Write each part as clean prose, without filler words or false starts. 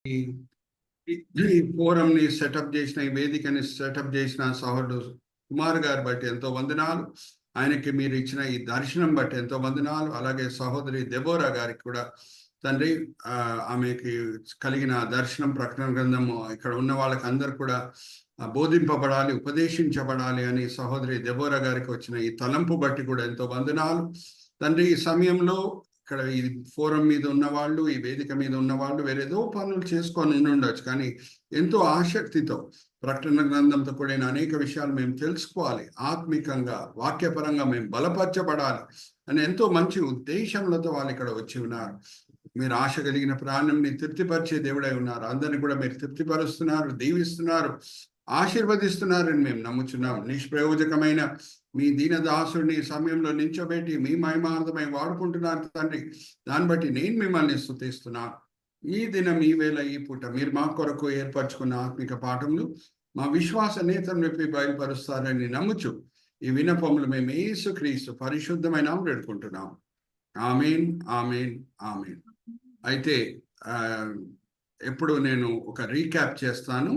ఈ ఈ ఫోరం ని సెటప్ చేసిన, ఈ వేదికని సెటప్ చేసిన సహోదరుడు కుమార్ గారు బట్టి ఎంతో వందనాలు. ఆయనకి మీరు ఇచ్చిన ఈ దర్శనం బట్టి ఎంతో వందనాలు. అలాగే సహోదరి దెబోరా గారికి కూడా తండ్రి ఆమెకి కలిగిన దర్శనం, ప్రకటన గ్రంథము ఇక్కడ ఉన్న వాళ్ళకి అందరు కూడా బోధింపబడాలి, ఉపదేశించబడాలి అని సహోదరి దెబోరా గారికి వచ్చిన ఈ తలంపు బట్టి కూడా ఎంతో వందనాలు తండ్రి. ఈ సమయంలో ఇక్కడ ఈ ఫోరం మీద ఉన్నవాళ్ళు, ఈ వేదిక మీద ఉన్నవాళ్ళు వేరేదో పనులు చేసుకొని ఉండొచ్చు, కానీ ఎంతో ఆసక్తితో ప్రకటన గ్రంథంతో కూడిన అనేక విషయాలు మేము తెలుసుకోవాలి, ఆత్మికంగా వాక్యపరంగా మేము బలపరచబడాలి అని ఎంతో మంచి ఉద్దేశంలతో వాళ్ళు ఇక్కడ వచ్చి ఉన్నారు. మీరు ఆశ కలిగిన ప్రాణంని తృప్తిపరిచే దేవుడై ఉన్నారు. అందరినీ కూడా మీరు తృప్తిపరుస్తున్నారు, దీవిస్తున్నారు, ఆశీర్వదిస్తున్నారని మేము నమ్ముచున్నాం. నిష్ప్రయోజకమైన మీ దీనదాసుడిని సమయంలో నించోబెట్టి మీ మహిమార్థమై వాడుకుంటున్నారు తండ్రి. దాన్ని బట్టి నేను మిమ్మల్ని స్తుతిస్తున్నాను. ఈ దినం, ఈ వేళ, ఈ పూట మీరు మా కొరకు ఏర్పరచుకున్న ఆత్మిక పాఠములు మా విశ్వాస నేతను విప్పి బయలుపరుస్తారని నమ్ముచు ఈ వినపములు మేము యేసుక్రీస్తు పరిశుద్ధమైన వేడుకుంటున్నాం. ఆమేన్, ఆమేన్, ఆమేన్. అయితే ఎప్పుడు నేను ఒక రీక్యాప్ చేస్తాను.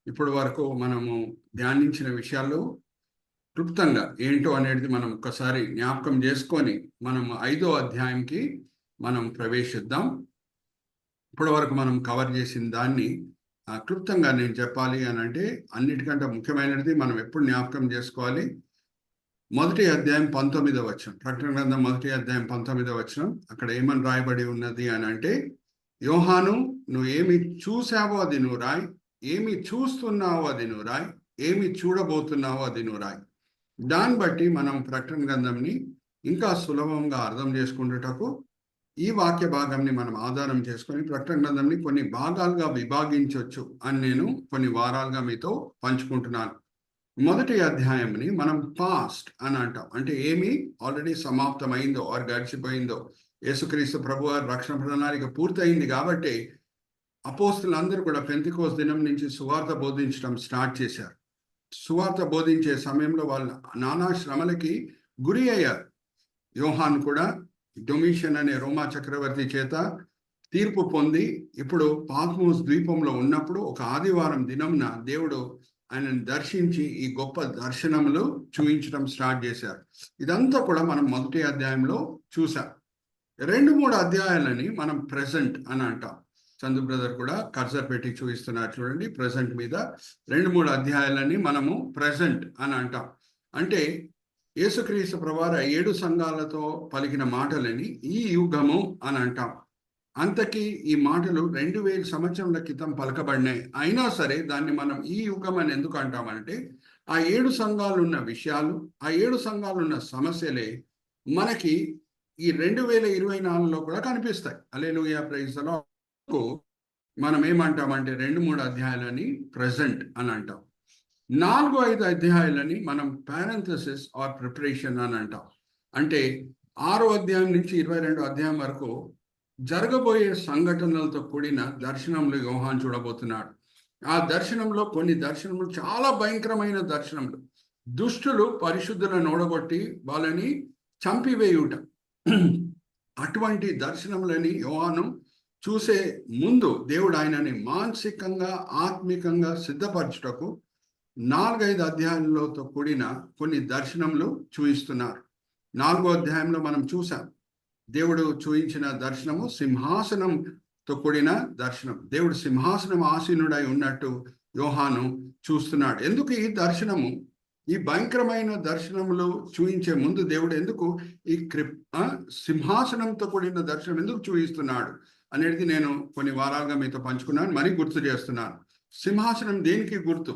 ఇప్పటి వరకు మనము ధ్యానించిన విషయాల్లో క్లుప్తంగా ఏంటో అనేది మనం ఒకసారి జ్ఞాపకం చేసుకొని మనం 5వ అధ్యాయంకి మనం ప్రవేశిద్దాం. ఇప్పటి వరకు మనం కవర్ చేసిన దాన్ని క్లుప్తంగా నేను చెప్పాలి అని అంటే, అన్నిటికంటే ముఖ్యమైనది మనం ఎప్పుడు జ్ఞాపకం చేసుకోవాలి, 1వ అధ్యాయం 19వ వచనం, ప్రకటన గ్రంథం 1వ అధ్యాయం 19వ వచనం. అక్కడ ఏమని రాయబడి ఉన్నది అని అంటే, యోహాను, నువ్వు ఏమి చూసావో అది నువ్వు రాయి, ఏమి చూస్తున్నావో అది నువ్వు రాయి, ఏమి చూడబోతున్నావో అది నువ్వు రాయి. దాన్ని బట్టి మనం ప్రకటన గ్రంథంని ఇంకా సులభంగా అర్థం చేసుకునేటకు ఈ వాక్య భాగంని మనం ఆధారం చేసుకొని ప్రకటన గ్రంథంని కొన్ని భాగాలుగా విభాగించవచ్చు అని నేను కొన్ని వారాలుగా మీతో పంచుకుంటున్నాను. 1వ అధ్యాయంని మనం పాస్ట్ అని అంటాం. అంటే ఏమి ఆల్రెడీ సమాప్తమైందో ఆర్ గడిచిపోయిందో, యేసుక్రీస్తు ప్రభువారి రక్షణ ప్రణాళిక పూర్తయింది కాబట్టి అపోస్తులందరూ కూడా పెంతెకోస్తు దినం నుంచి సువార్త బోధించడం స్టార్ట్ చేశారు. సువార్త బోధించే సమయంలో వాళ్ళు నానా శ్రమలకి గురి అయ్యారు. యోహాను కూడా డొమిషియన్ అనే రోమా చక్రవర్తి చేత తీర్పు పొంది ఇప్పుడు పాత్మోస్ ద్వీపంలో ఉన్నప్పుడు ఒక ఆదివారం దినంన దేవుడు ఆయనను దర్శించి ఈ గొప్ప దర్శనములు చూపించడం స్టార్ట్ చేశారు. ఇదంతా కూడా మనం 1వ అధ్యాయంలో చూసాం. 2-3 అధ్యాయాలని మనం ప్రెజెంట్ అని అంటాం. చందు బ్రదర్ కూడా కర్సర్ పెట్టి చూపిస్తున్నారు చూడండి. ప్రెజెంట్ మీద 2-3 అధ్యాయాలని మనము ప్రెజెంట్ అని అంటాం. అంటే యేసుక్రీస్తు ప్రభువారు 7 సంఘాలతో పలికిన మాటలని ఈ యుగము అని అంటాం. అంతకీ ఈ మాటలు 2000 సంవత్సరాల క్రితం పలకబడినాయి. అయినా సరే దాన్ని మనం ఈ యుగం అని ఎందుకు అంటామంటే, ఆ 7 సంఘాలు ఉన్న విషయాలు, ఆ 7 సంఘాలు ఉన్న సమస్యలే మనకి ఈ 2024లో కూడా కనిపిస్తాయి. హల్లెలూయా, ప్రైజ్ ది లార్డ్. మనం ఏమంటామంటే 2-3 అధ్యాయాలని ప్రెజెంట్ అని అంటాం. 4-5 అధ్యాయాలని మనం పారెంథసిస్ ఆర్ ప్రిపరేషన్ అని అంటాం. అంటే 6వ అధ్యాయం నుంచి 22వ అధ్యాయం వరకు జరగబోయే సంఘటనలతో కూడిన దర్శనంలో యోహాను చూడబోతున్నాడు. ఆ దర్శనంలో కొన్ని దర్శనములు చాలా భయంకరమైన దర్శనములు. దుష్టులు పరిశుద్ధులను ఓడగొట్టి వాళ్ళని చంపివేయుట, అటువంటి దర్శనములని యోహాను చూసే ముందు దేవుడు ఆయనని మానసికంగా, ఆత్మికంగా సిద్ధపరచుటకు 4-5 అధ్యాయంలోతో కూడిన కొన్ని దర్శనములు చూపిస్తున్నారు. 4వ అధ్యాయంలో మనం చూసాం, దేవుడు చూయించిన దర్శనము సింహాసనంతో కూడిన దర్శనం. దేవుడు సింహాసనం ఆసీనుడై ఉన్నట్టు యోహాను చూస్తున్నాడు. ఎందుకు ఈ దర్శనము, ఈ భయంకరమైన దర్శనములు చూయించే ముందు దేవుడు ఎందుకు ఈ సింహాసనంతో కూడిన దర్శనం ఎందుకు చూపిస్తున్నాడు అనేది నేను కొన్ని వారాలుగా మీతో పంచుకున్నాను, మరీ గుర్తు చేస్తున్నాను. సింహాసనం దేనికి గుర్తు?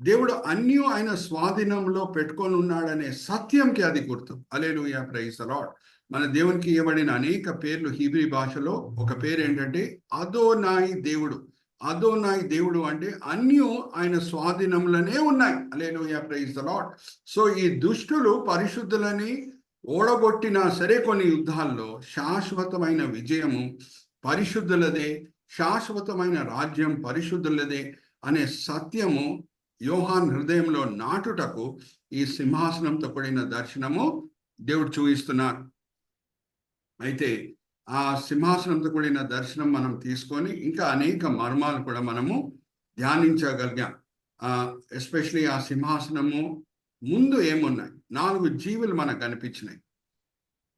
దేవుడు అన్నీ ఆయన స్వాధీనంలో పెట్టుకొని ఉన్నాడనే సత్యంకి అది గుర్తు. హల్లెలూయా, ప్రైజ్ ది లార్డ్. మన దేవునికి ఇవ్వబడిన అనేక పేర్లు హీబ్రీ భాషలో ఒక పేరు ఏంటంటే అదోనాయి దేవుడు. అదోనాయి దేవుడు అంటే అన్నీ ఆయన స్వాధీనంలోనే ఉన్నాయి. హల్లెలూయా, ప్రైజ్ ది లార్డ్. సో ఈ దుష్టులు పరిశుద్ధులని ఓడగొట్టినా సరే కొన్ని యుద్ధాల్లో శాశ్వతమైన విజయము పరిశుద్ధులదే, శాశ్వతమైన రాజ్యం పరిశుద్ధులదే అనే సత్యము యోహాన్ హృదయంలో నాటుటకు ఈ సింహాసనంతో కూడిన దర్శనము దేవుడు చూపిస్తున్నారు. అయితే ఆ సింహాసనంతో కూడిన దర్శనం మనం తీసుకొని ఇంకా అనేక మర్మాలు కూడా మనము ధ్యానించగలిగాం. ఎస్పెషలీ ఆ సింహాసనము ముందు ఏమున్నాయి, 4 జీవులు మనకు కనిపించినాయి.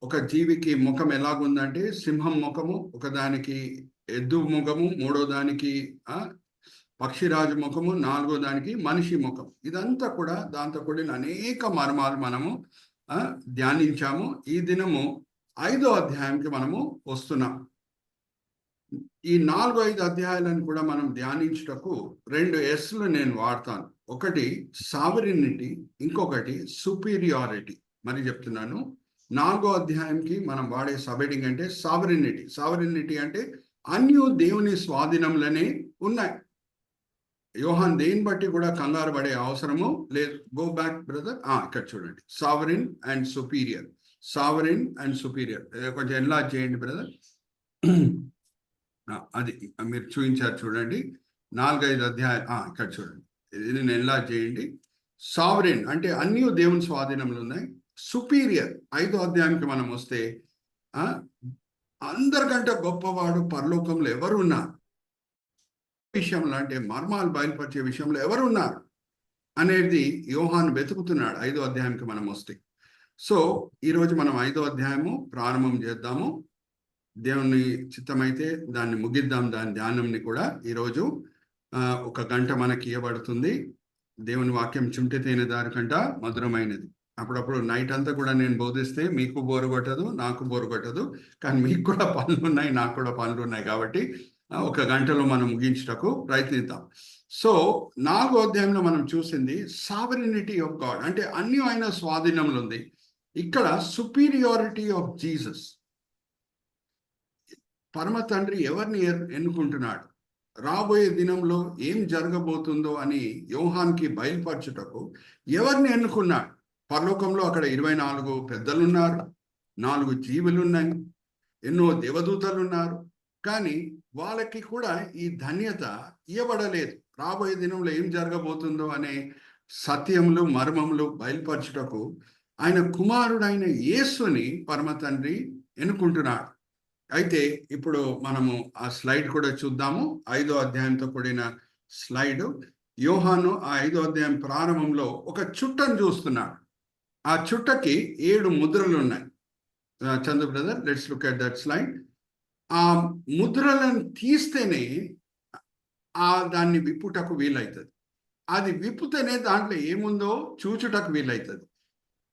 ఒక జీవికి ముఖం ఎలాగుందంటే సింహం ముఖము, ఒకదానికి ఎద్దు ముఖము, మూడో దానికి పక్షిరాజు ముఖము, నాలుగో దానికి మనిషి ముఖం. ఇదంతా కూడా దాంతో కూడిన అనేక మర్మాలు మనము ధ్యానించాము. ఈ దినము 5వ అధ్యాయంకి మనము వస్తున్నాం. ఈ 4-5 అధ్యాయాలను కూడా మనం ధ్యానించుటకు 2 Sలు నేను వాడతాను. ఒకటి సావరినిటీ, ఇంకొకటి సుపీరియారిటీ. మరి చెప్తున్నాను, 4వ అధ్యాయంకి మనం వాడే సబెడింగ్ అంటే సావరినిటీ. సావరినిటీ అంటే అన్యు దేవుని స్వాధీనంలోనే ఉన్నాయి. యోహాన్ దేని బట్టి కూడా కంగారు పడే అవసరము లేదు. Go back brother. ఇక్కడ చూడండి, sovereign and superior. Sovereign and superior కొంచెం ఎన్లార్జ్ చేయండి బ్రదర్. అది మీరు చూపించారు చూడండి, 4-5 అధ్యాయం. ఇక్కడ చూడండి, ఇది నేను ఎన్లార్జ్ చేయండి. సావరిన్ అంటే అన్నీ దేవుని స్వాధీనంలో ఉన్నాయి. సుపీరియర్ 5వ అధ్యాయానికి మనం వస్తే అందరికంటే గొప్పవాడు పరలోకంలో ఎవరున్నారు విషయంలో, అంటే మర్మాలు బయలుపరిచే విషయంలో ఎవరున్నారు అనేది యోహాను వెతుకుతున్నాడు 5వ అధ్యాయానికి మనం వస్తే. సో ఈరోజు మనం 5వ అధ్యాయము ప్రారంభం చేద్దాము. దేవుని చిత్తమైతే దాన్ని ముగిద్దాం. దాని ధ్యానంని కూడా ఈరోజు 1 గంట మనకి ఇవ్వబడుతుంది. దేవుని వాక్యం చుంటితేనే దారి కంట మధురమైనది. అప్పుడప్పుడు నైట్ అంతా కూడా నేను బోధిస్తే మీకు బోరు కొట్టదు, నాకు బోరు కొట్టదు. కానీ మీకు కూడా పనులు ఉన్నాయి, నాకు కూడా పనులు ఉన్నాయి. కాబట్టి 1 గంటలో మనం ముగించటకు ప్రయత్నిద్దాం. సో 4వ అధ్యాయంలో మనం చూసింది సావరినిటీ ఆఫ్ గాడ్, అంటే అన్ని ఆయన స్వాధీనంలో ఉంది. ఇక్కడ సుపీరియారిటీ ఆఫ్ జీసస్. పరమ తండ్రి ఎవరిని ఎన్నుకుంటున్నాడు, రాబోయే దినంలో ఏం జరగబోతుందో అని యోహాన్కి బయలుపరచుటకు ఎవరిని ఎన్నుకున్నాడు. పరలోకంలో అక్కడ 24 పెద్దలున్నారు, 4 జీవులు ఉన్నాయి, ఎన్నో దేవదూతలు ఉన్నారు. కానీ వాళ్ళకి కూడా ఈ ధన్యత ఇవ్వబడలేదు. రాబోయే దినంలో ఏం జరగబోతుందో అనే సత్యములు మర్మములు బయలుపరచుటకు ఆయన కుమారుడైన యేసుని పరమ తండ్రి ఎన్నుకుంటున్నాడు. అయితే ఇప్పుడు మనము ఆ స్లైడ్ కూడా చూద్దాము. 5వ అధ్యాయంతో కూడిన స్లైడ్. యోహాను ఆ 5వ అధ్యాయం ప్రారంభంలో ఒక చుట్టను చూస్తున్నాడు. ఆ చుట్టకి 7 ముద్రలు ఉన్నాయి. Chandu brother, let's look at that slide. ఆ ముద్రలను తీస్తేనే దాన్ని విప్పుటకు వీలవుతుంది. అది విప్పుతేనే దాంట్లో ఏముందో చూచుటకు వీలవుతుంది.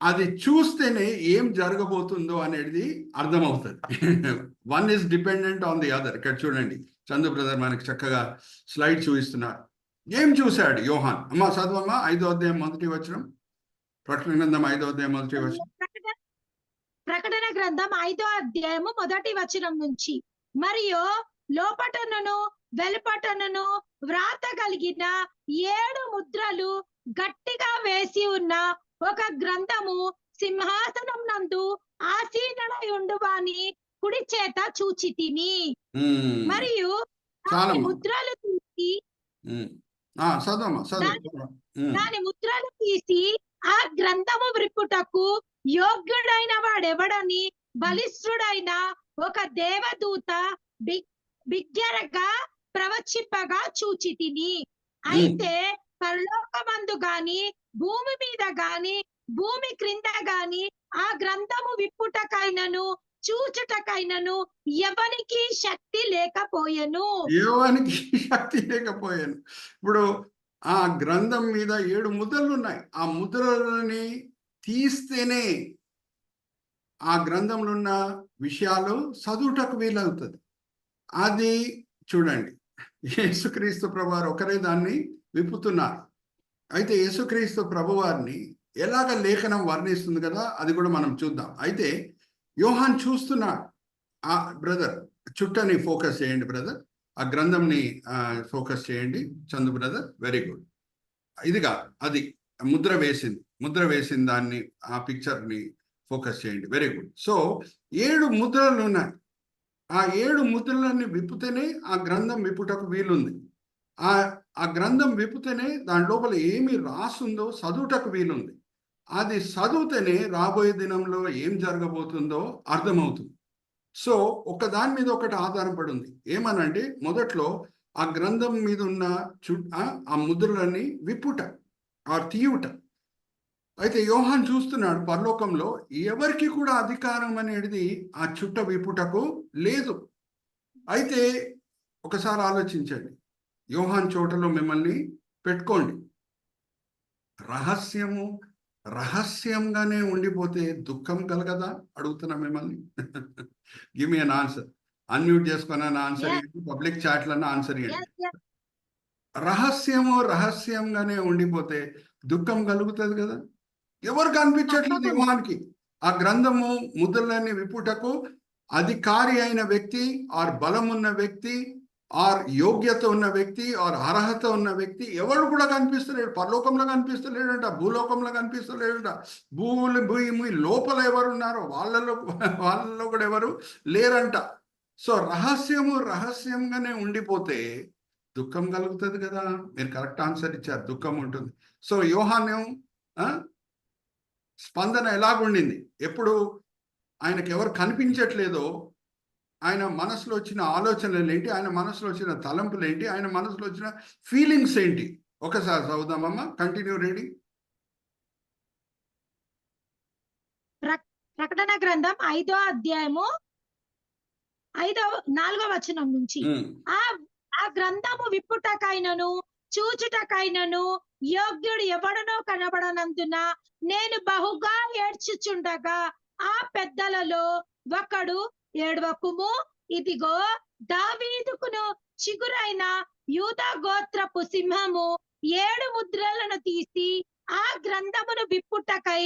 అది చూస్తేనే ఏం జరగబోతుందో అనేది అర్థమవుతుంది. One is dependent on the other. ఇక్కడ చూడండి, చందు బ్రదర్ మనకి చక్కగా స్లైడ్ చూపిస్తున్నారు. ఏం చూశాడు యోహాన్? అమ్మా చదువమ్మా, 5వ అధ్యాయం 1వ వచనం. ప్రకటన గ్రంథం 5వ అధ్యాయం 1వ వచనం. ప్రకటన గ్రంథం 5వ అధ్యాయము 1వ వచనం నుంచి. మరియు లోపటను వెలుపటను వ్రాత కలిగిన 7 ముద్రలు గట్టిగా వేసి ఉన్న ఒక గ్రంథము సింహాసనం నందు ఆసీనుడై ఉండువాని కుడి చేత చూచితిని. మరియు ముద్రలు తీసి దాని ముద్రలు తీసి ఆ గ్రంథము విప్పుటకు యోగ్యుడైన వాడెవడని బలిష్ఠుడైన ఒక దేవదూత బిగ్గరగా ప్రవచింపగా చూచితిని. అయితే పరలోకమందు గాని భూమి మీద గాని భూమి క్రింద గాని ఆ గ్రంథము విప్పుటకైనను చూచుటకైనను ఎవనికి శక్తి లేకపోయెను. ఇప్పుడు ఆ గ్రంథం మీద 7 ముద్రలు ఉన్నాయి. ఆ ముద్రలని తీస్తేనే ఆ గ్రంథంలో ఉన్న విషయాలు చదువుటకు వీలవుతుంది. అది చూడండి, యేసుక్రీస్తు ప్రభువారు ఒకరే దాన్ని విప్పుతున్నారు. అయితే యేసుక్రీస్తు ప్రభువారిని ఎలాగ లేఖనం వర్ణిస్తుంది కదా, అది కూడా మనం చూద్దాం. అయితే యోహాన్ చూస్తున్నాడు. ఆ బ్రదర్ చుట్టని ఫోకస్ చేయండి బ్రదర్, ఆ గ్రంథంని ఫోకస్ చేయండి చందు బ్రదర్. Very good. ఇదిగా అది ముద్ర వేసింది దాన్ని, ఆ పిక్చర్ని ఫోకస్ చేయండి. Very good. సో 7 ముద్రలు ఉన్నాయి. ఆ 7 ముద్రలన్నీ విప్పుతేనే ఆ గ్రంథం విప్పుటకు వీలుంది. ఆ గ్రంథం విప్పుతేనే దాని లోపల ఏమి రాసుందో చదువుటకు వీలుంది. అది చదివితేనే రాబోయే దినంలో ఏం జరగబోతుందో అర్థమవుతుంది. సో ఒక దాని మీద ఒకటి ఆధారపడి ఉంది. ఏమనంటే మొదట్లో ఆ గ్రంథం మీద ఉన్న ఆ ముద్రలని విప్పుట ఆ తీయుట. అయితే యోహాన్ చూస్తున్నాడు పరలోకంలో ఎవరికి కూడా అధికారం అనేది ఆ చుట్ట విప్పుటకు లేదు. అయితే ఒకసారి ఆలోచించండి, యోహాన్ చోటలో మిమ్మల్ని పెట్టుకోండి. రహస్యంగానే ఉండిపోతే దుఃఖం కలగదా? అడుగుతున్నా మిమ్మల్ని. Give me an answer. Unmute చేసుకున్న ఆన్సర్ ఏంటి, పబ్లిక్ చాట్లన్నా ఆన్సర్ ఏంటి. రహస్యంగానే ఉండిపోతే దుఃఖం కలుగుతుంది కదా. ఎవరు కనిపించట్లేదు యోహానికి. ఆ గ్రంథము ముద్రలన్నీ విప్పుటకు అధికారి అయిన వ్యక్తి, ఆర్ బలం ఉన్న వ్యక్తి, ఆర్ యోగ్యత ఉన్న వ్యక్తి, ఆర్ అర్హత ఉన్న వ్యక్తి ఎవరు కూడా కనిపిస్తలేడు. పరలోకంలో కనిపిస్తలేడంట, భూలోకంలో కనిపిస్తలేడంట. భూమి లోపల ఎవరు ఉన్నారో వాళ్ళలో కూడా ఎవరు లేరంట. సో రహస్యంగానే ఉండిపోతే దుఃఖం కలుగుతుంది కదా. మీరు కరెక్ట్ ఆన్సర్ ఇచ్చారు, దుఃఖం ఉంటుంది. సో యోహాను స్పందన ఎలాగుండింది? ఎప్పుడు ఆయనకు ఎవరు కనిపించట్లేదో ఆయన మనసులో వచ్చిన ఆలోచనలు ఏంటి, ఆయన మనసులో వచ్చిన తలంపులు ఏంటి, ఆయన మనసులో వచ్చిన ఫీలింగ్స్ ఏంటి? ఒకసారి చదువుదామమ్మా. Continue reading. ప్రకటన గ్రంథం 5వ అధ్యాయము 4వ వచనం నుంచి, ఆ గ్రంథము విప్పుటకైనను చూచుటకైనను యోగ్యుడు ఎవడనో కనబడనందున నేను బహుగా ఏడ్చుచుండగా ఆ పెద్దలలో ఒకడు, ఏడవకుము, ఇదిగో దావీదుకును చిగురైన యూదా గోత్రపు సింహము 7 ముద్రలను తీసి ఆ గ్రంథమును విప్పుటకై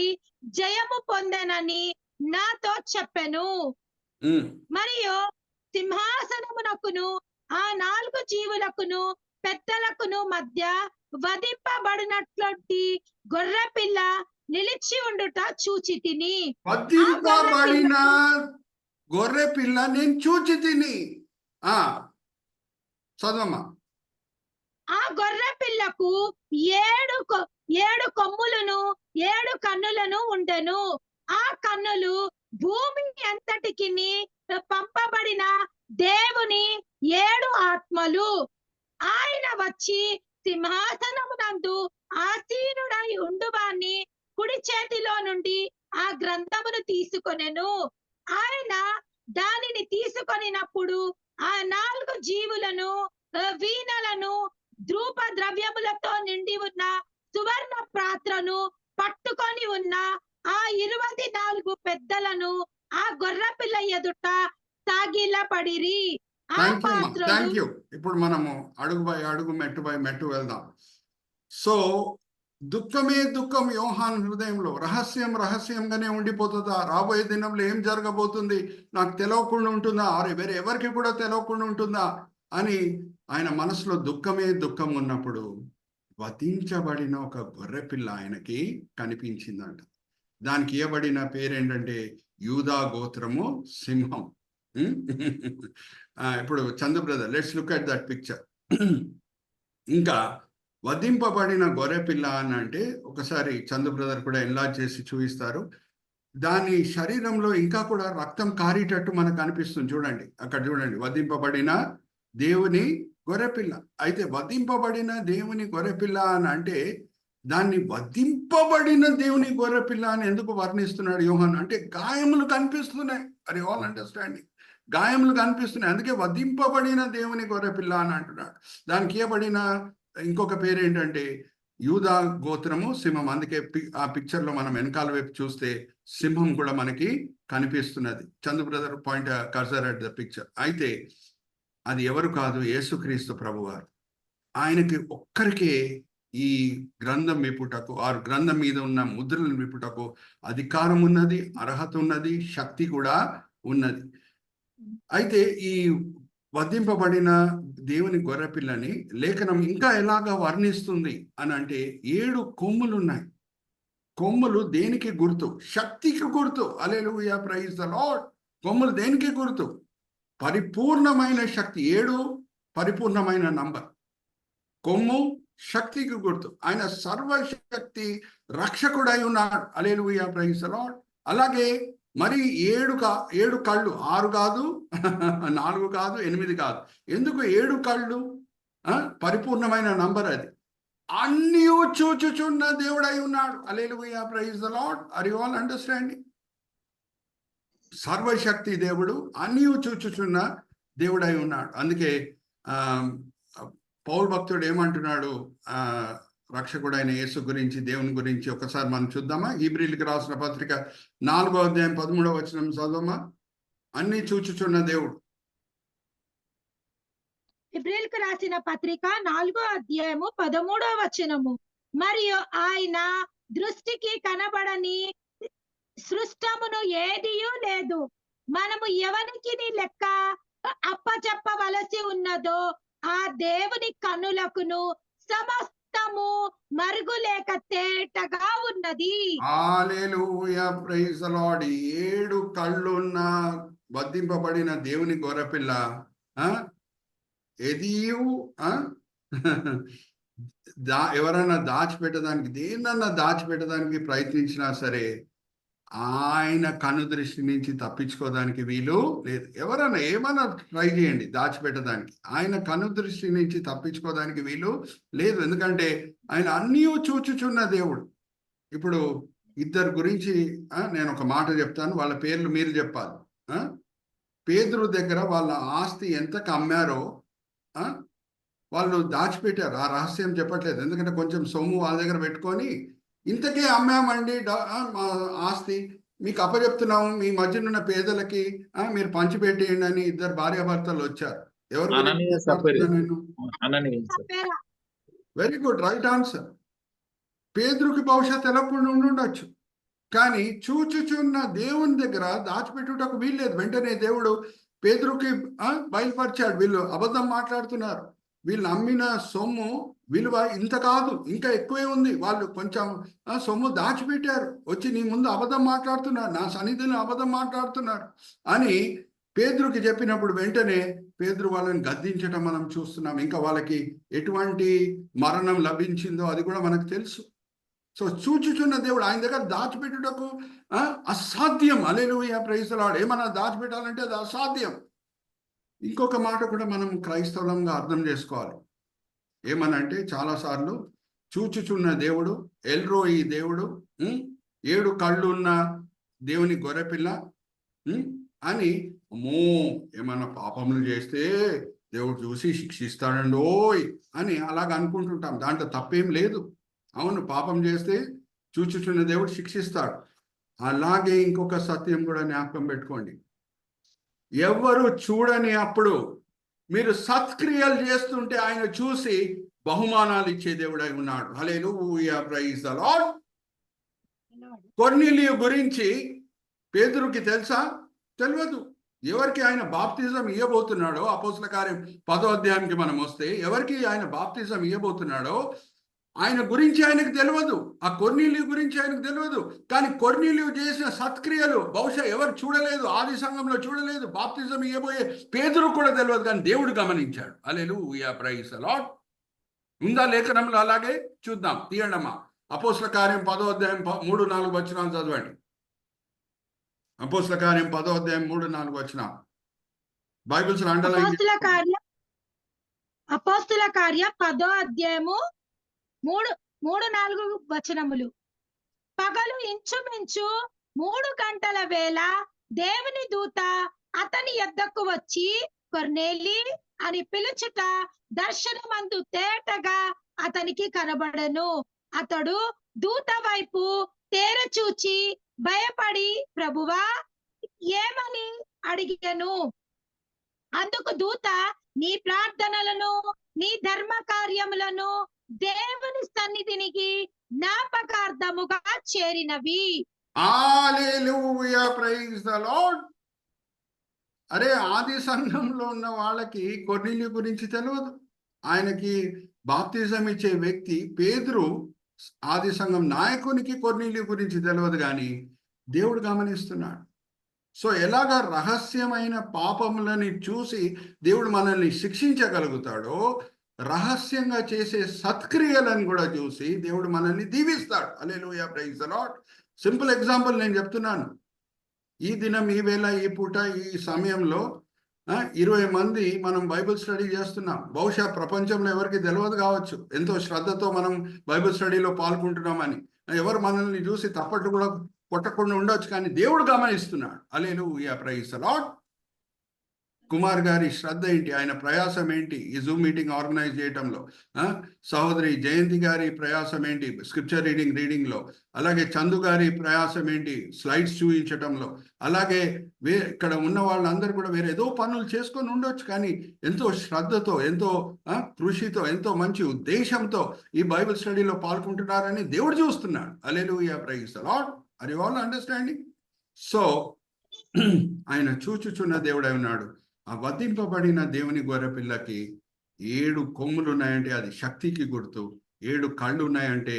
జయము పొందెనని నాతో చెప్పెను. మరియు సింహాసనమునకును ఆ 4 జీవులకును పెద్దలకును మధ్య వధింపబడినటువంటి గొర్రె పిల్ల నిలిచి ఉండుట చూచి తిని. వధింపబడిన గొర్రె పిల్ల నేను చూచి తిని. చదవమ్మా. ఆ గొర్రె పిల్లకు 7 కొమ్ములను 7 కన్నులను ఉండెను. ఆ కన్నులు భూమి అంతటికి పంపబడిన దేవుని 7 ఆత్మలు. ఆయన వచ్చి సింహాసనమునందు ఆసీనుడై ఉండువాని కుడి చేతిలో నుండి ఆ గ్రంథమును తీసుకొనెను. ఆయన దానిని తీసుకొనినప్పుడు ఆ 4 జీవులను, వీణలను, ధూప ద్రవ్యములతో నిండి ఉన్న సువర్ణ పాత్రను పట్టుకొని ఉన్న ఆ 24 పెద్దలను ఆ గొర్రె పిల్ల ఎదుట సాగిలపడిరి. Thank you. ఇప్పుడు మనము అడుగు బై అడుగు, మెట్టు బై మెట్టు వెళ్దాం. సో దుఃఖమే దుఃఖం యోహాన్ హృదయంలో. రహస్యంగానే ఉండిపోతుందా? రాబోయే దినంలో ఏం జరగబోతుంది నాకు తెలియకుండా ఉంటుందా? వేరే ఎవరికి కూడా తెలియకుండా ఉంటుందా అని ఆయన మనసులో దుఃఖమే దుఃఖం ఉన్నప్పుడు వధించబడిన ఒక గొర్రె పిల్ల ఆయనకి కనిపించిందంట. దానికి ఇవ్వబడిన పేరేంటంటే యూదా గోత్రము సింహం. ఇప్పుడు Chandu brother, let's look at that picture. ఇంకా వధింపబడిన గొర్రె పిల్ల అని అంటే ఒకసారి చందు బ్రదర్ కూడా ఎన్లార్జ్ చేసి చూపిస్తారు. దాని శరీరంలో ఇంకా కూడా రక్తం కారేటట్టు మనకు అనిపిస్తుంది. చూడండి, అక్కడ చూడండి, వధింపబడిన దేవుని గొర్రెపిల్ల. అయితే వధింపబడిన దేవుని గొర్రెపిల్ల అని అంటే దాన్ని వధింపబడిన దేవుని గొర్రెపిల్ల అని ఎందుకు వర్ణిస్తున్నాడు యోహాన్ అంటే గాయములు కనిపిస్తున్నాయి. అది ఆల్ అండర్స్టాండింగ్. గాయములు కనిపిస్తున్నాయి, అందుకే వధింపబడిన దేవుని గొర్రెపిల్ల అని అంటున్నాడు. దానికి ఇవ్వబడిన ఇంకొక పేరు ఏంటంటే యూదా గోత్రము సింహం. అందుకే ఆ పిక్చర్ లో మనం వెనకాల వైపు చూస్తే సింహం కూడా మనకి కనిపిస్తున్నది. Chandu brother point cursor at the picture. అయితే అది ఎవరు కాదు, యేసుక్రీస్తు ప్రభువారు. ఆయనకి ఒక్కరికే ఈ గ్రంథం విప్పుటకు, ఆ గ్రంథం మీద ఉన్న ముద్రలను విప్పుటకు అధికారం ఉన్నది, అర్హత ఉన్నది, శక్తి కూడా ఉన్నది. అయితే ఈ వధింపబడిన దేవుని గొర్రెపిల్లని లేఖనం ఇంకా ఎలాగా వర్ణిస్తుంది అని అంటే 7 కొమ్ములు ఉన్నాయి. కొమ్ములు దేనికి గుర్తు? శక్తికి గుర్తు. హల్లెలూయా, ప్రైజ్ ద లార్డ్. కొమ్ములు దేనికి గుర్తు? పరిపూర్ణమైన శక్తి. 7 పరిపూర్ణమైన నంబర్. కొమ్ము శక్తికి గుర్తు. ఆయన సర్వశక్తి రక్షకుడై ఉన్నాడు. Hallelujah, praise the lord. అలాగే మరి 7 కళ్ళు, 6 కాదు 4 కాదు 8 కాదు. ఎందుకు 7 కళ్ళు? పరిపూర్ణమైన నంబర్ అది. అన్నీ చూచుచున్న దేవుడై ఉన్నాడు. Hallelujah, praise the Lord. Are you all understanding? సర్వశక్తి దేవుడు అన్నీ చూచుచున్న దేవుడై ఉన్నాడు. అందుకే పౌలు భక్తుడు ఏమంటున్నాడు రక్షకుడైన యేసు గురించి, దేవుని గురించి ఒకసారి మనం చూద్దామా? హీబ్రీయులకు రాసిన పత్రిక 4వ అధ్యాయం 13వ వచనం చదవమా? అన్నీ చూచుచున్న దేవుడు. హెబ్రీయులకు రాసిన పత్రిక 4వ అధ్యాయము 13వ వచనము. మరియు ఆయన దృష్టికి కనబడని సృష్టమును ఏదియూ లేదు, మనము ఎవరికి లెక్క అప్పచెప్పవలసి ఉన్నదో ఆ దేవుని కన్నులకును సమస్తము మరుగులేక తేటగా ఉన్నది. హల్లెలూయా, ప్రైజ్ ది లార్డ్. 7 కళ్ళున్న బంధింపబడిన దేవుని గొర్రెపిల్ల ఎదియు ఎవరైనా దాచిపెట్టడానికి, దేన్నన్నా దాచిపెట్టడానికి ప్రయత్నించినా సరే ఆయన కను దృష్టి నుంచి తప్పించుకోవడానికి వీలు లేదు. ఎవరైనా ఏమైనా ట్రై చేయండి దాచిపెట్టడానికి, ఆయన కను దృష్టి నుంచి తప్పించుకోవడానికి వీలు లేదు. ఎందుకంటే ఆయన అన్నీ చూచుచున్న దేవుడు. ఇప్పుడు ఇద్దరు గురించి నేను ఒక మాట చెప్తాను, వాళ్ళ పేర్లు మీరు చెప్పాలి. పేతురు దగ్గర వాళ్ళ ఆస్తి ఎంతకు అమ్మారో వాళ్ళు దాచిపెట్టారు. ఆ రహస్యం చెప్పట్లేదు, ఎందుకంటే కొంచెం సొమ్ము వాళ్ళ దగ్గర పెట్టుకొని ఇంతకే అమ్మామండి మా ఆస్తి, మీకు అప్పచెప్తున్నాము, మీ మధ్యనున్న పేదలకి మీరు పంచిపెట్టేయండి అని ఇద్దరు భార్యాభర్తలు వచ్చారు. ఎవరు? Very good, right answer. పేదరుకి భవిష్యత్ తెలవకుండా ఉండొచ్చు, కానీ చూచుచున్న దేవుని దగ్గర దాచిపెట్టుటకు వీల్లేదు. వెంటనే దేవుడు పేదరుకి బయలుపరిచాడు, వీళ్ళు అబద్ధం మాట్లాడుతున్నారు, వీళ్ళు అమ్మిన సొమ్ము విలువ ఇంత కాదు, ఇంకా ఎక్కువే ఉంది, వాళ్ళు కొంచెం సొమ్ము దాచిపెట్టారు, వచ్చి నీ ముందు అబద్ధం మాట్లాడుతున్నారు, నా సన్నిధిలో అబద్ధం మాట్లాడుతున్నారు అని పేతురుకి చెప్పినప్పుడు వెంటనే పేతురు వాళ్ళని గద్దించడం మనం చూస్తున్నాం. ఇంకా వాళ్ళకి ఎటువంటి మరణం లభించిందో అది కూడా మనకు తెలుసు. సో చూచుచున్న దేవుడు, ఆయన దగ్గర దాచిపెట్టుటకు అసాధ్యం. హల్లెలూయా, ప్రైజ్ ది లార్డ్. ఏమన్నా దాచిపెట్టాలంటే అది అసాధ్యం. ఇంకొక మాట కూడా మనం క్రైస్తవులంగా అర్థం చేసుకోవాలి. ఏమనంటే చాలాసార్లు చూచుచున్న దేవుడు, ఎల్రోయి దేవుడు, 7 కళ్ళు ఉన్న దేవుని గొర్రెపిల్ల అని, అమ్మో ఏమన్నా పాపములు చేస్తే దేవుడు చూసి శిక్షిస్తాడండోయ్ అని అలాగ అనుకుంటుంటాం. దాంట్లో తప్పేం లేదు. అవును, పాపం చేస్తే చూచుచున్న దేవుడు శిక్షిస్తాడు. అలాగే ఇంకొక సత్యం కూడా జ్ఞాపకం పెట్టుకోండి, ఎవరు చూడని అప్పుడు మీరు సత్క్రియలు చేస్తుంటే ఆయన చూసి బహుమానాలు ఇచ్చే దేవుడై ఉన్నాడు. Hallelujah, praise the lord. కొర్నేలియు గురించి పేతురుకి తెలుసా? తెలియదు. ఎవరికి ఆయన బాప్తిజం ఇవ్వబోతున్నాడో, అపోస్తల కార్యం 10వ అధ్యాయానికి మనం వస్తే ఎవరికి ఆయన బాప్తిజం ఇవ్వబోతున్నాడో ఆయన గురించి ఆయనకు తెలియదు, ఆ కొర్నేలియు గురించి ఆయనకు తెలియదు. కానీ కొర్నేలియు చేసిన సత్క్రియలు బహుశా ఎవరు చూడలేదు, ఆది సంఘంలో చూడలేదు, బాప్తిజం ఇవ్వబోయే పేతురు కూడా తెలియదు, కానీ దేవుడు గమనించాడు. హల్లెలూయా, ప్రైజ్ ది లార్డ్. ఉందా లేఖనంలో? అలాగే చూద్దాం, తీయండమ్మా. అపోస్తల కార్యం 10వ అధ్యాయం 3-4 వచనాలు చదవండి. అపోస్తల కార్యం 10వ అధ్యాయం 3-4 వచనాలు బైబిల్స్ అండర్లైన్. అపోస్తల కార్యం 10వ అధ్యాయము 3-4 వచనములు. పగలు ఇంచుమించు 3 గంటల వేళ దేవుని దూత అతని యొద్దకు వచ్చి కొర్నేలి అని పిలుచుట దర్శనమందు తేటగా అతనికి కనబడెను. అతడు దూత వైపు తేరచూచి భయపడి ప్రభువా ఏమని అడిగాను. అందుకు దూత, నీ ప్రార్థనలను నీ ధర్మ కార్యములను దేవుని సన్నిధినికి జ్ఞాపకార్థముగా చేరినవి. హల్లెలూయా, ప్రైజ్ ది లార్డ్. అరే, ఆది సంఘంలో ఉన్న వాళ్ళకి కొర్నేలియు గురించి తెలియదు. ఆయనకి బాప్తిజం ఇచ్చే వ్యక్తి పేతురు, ఆది సంఘం నాయకునికి కొర్నేలియు గురించి తెలియదు, కానీ దేవుడు గమనిస్తున్నాడు. సో ఎలాగా రహస్యమైన పాపములని చూసి దేవుడు మనల్ని శిక్షించగలుగుతాడో, రహస్యంగా చేసే సత్క్రియలను కూడా చూసి దేవుడు మనల్ని దీవిస్తాడు. Hallelujah, praise the Lord. Simple example నేను చెప్తున్నాను. ఈ దినం, ఈ వేళ, ఈ పూట, ఈ సమయంలో 20 మంది మనం బైబిల్ స్టడీ చేస్తున్నాం. బహుశా ప్రపంచంలో ఎవరికి తెలియదు కావచ్చు, ఎంతో శ్రద్ధతో మనం బైబిల్ స్టడీలో పాల్గొంటున్నామని. ఎవరు మనల్ని చూసి తప్పట్లు కూడా కొట్టకుండా ఉండొచ్చు, కానీ దేవుడు గమనిస్తున్నాడు. హల్లెలూయా, ప్రైజ్ ది లార్డ్. కుమార్ గారి శ్రద్ధ ఏంటి, ఆయన ప్రయాసం ఏంటి ఈ జూమ్ మీటింగ్ ఆర్గనైజ్ చేయటంలో, సహోదరి జయంతి గారి ప్రయాసం ఏంటి స్క్రిప్చర్ రీడింగ్లో, అలాగే చందు గారి ప్రయాసం ఏంటి స్లైడ్స్ చూపించటంలో, అలాగే ఇక్కడ ఉన్న వాళ్ళందరూ కూడా వేరే ఏదో పనులు చేసుకొని ఉండొచ్చు, కానీ ఎంతో శ్రద్ధతో, ఎంతో కృషితో, ఎంతో మంచి ఉద్దేశంతో ఈ బైబిల్ స్టడీలో పాల్గొంటున్నారని దేవుడు చూస్తున్నాడు. Hallelujah, praise the Lord. Are you all understanding? So ఆయన చూచుచున్న దేవుడై ఉన్నాడు. ఆ వధింపబడిన దేవుని గొర్రెపిల్లకి 7 కొమ్ములు ఉన్నాయంటే అది శక్తికి గుర్తు. 7 కళ్ళు ఉన్నాయంటే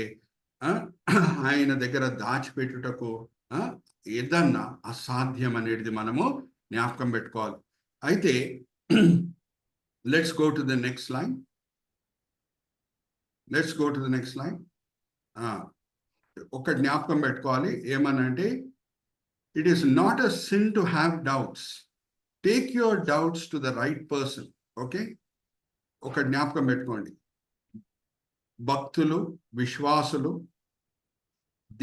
ఆయన దగ్గర దాచిపెట్టుటకు ఏదన్నా అసాధ్యం అనేది మనము జ్ఞాపకం పెట్టుకోవాలి. అయితే let's go to the next line. ఒక జ్ఞాపకం పెట్టుకోవాలి, ఏమనంటే it is not a sin to have doubts. Take your doubts to the right person. Okay, ఒక జ్ఞాపకం పెట్టుకోండి. భక్తులు, విశ్వాసులు,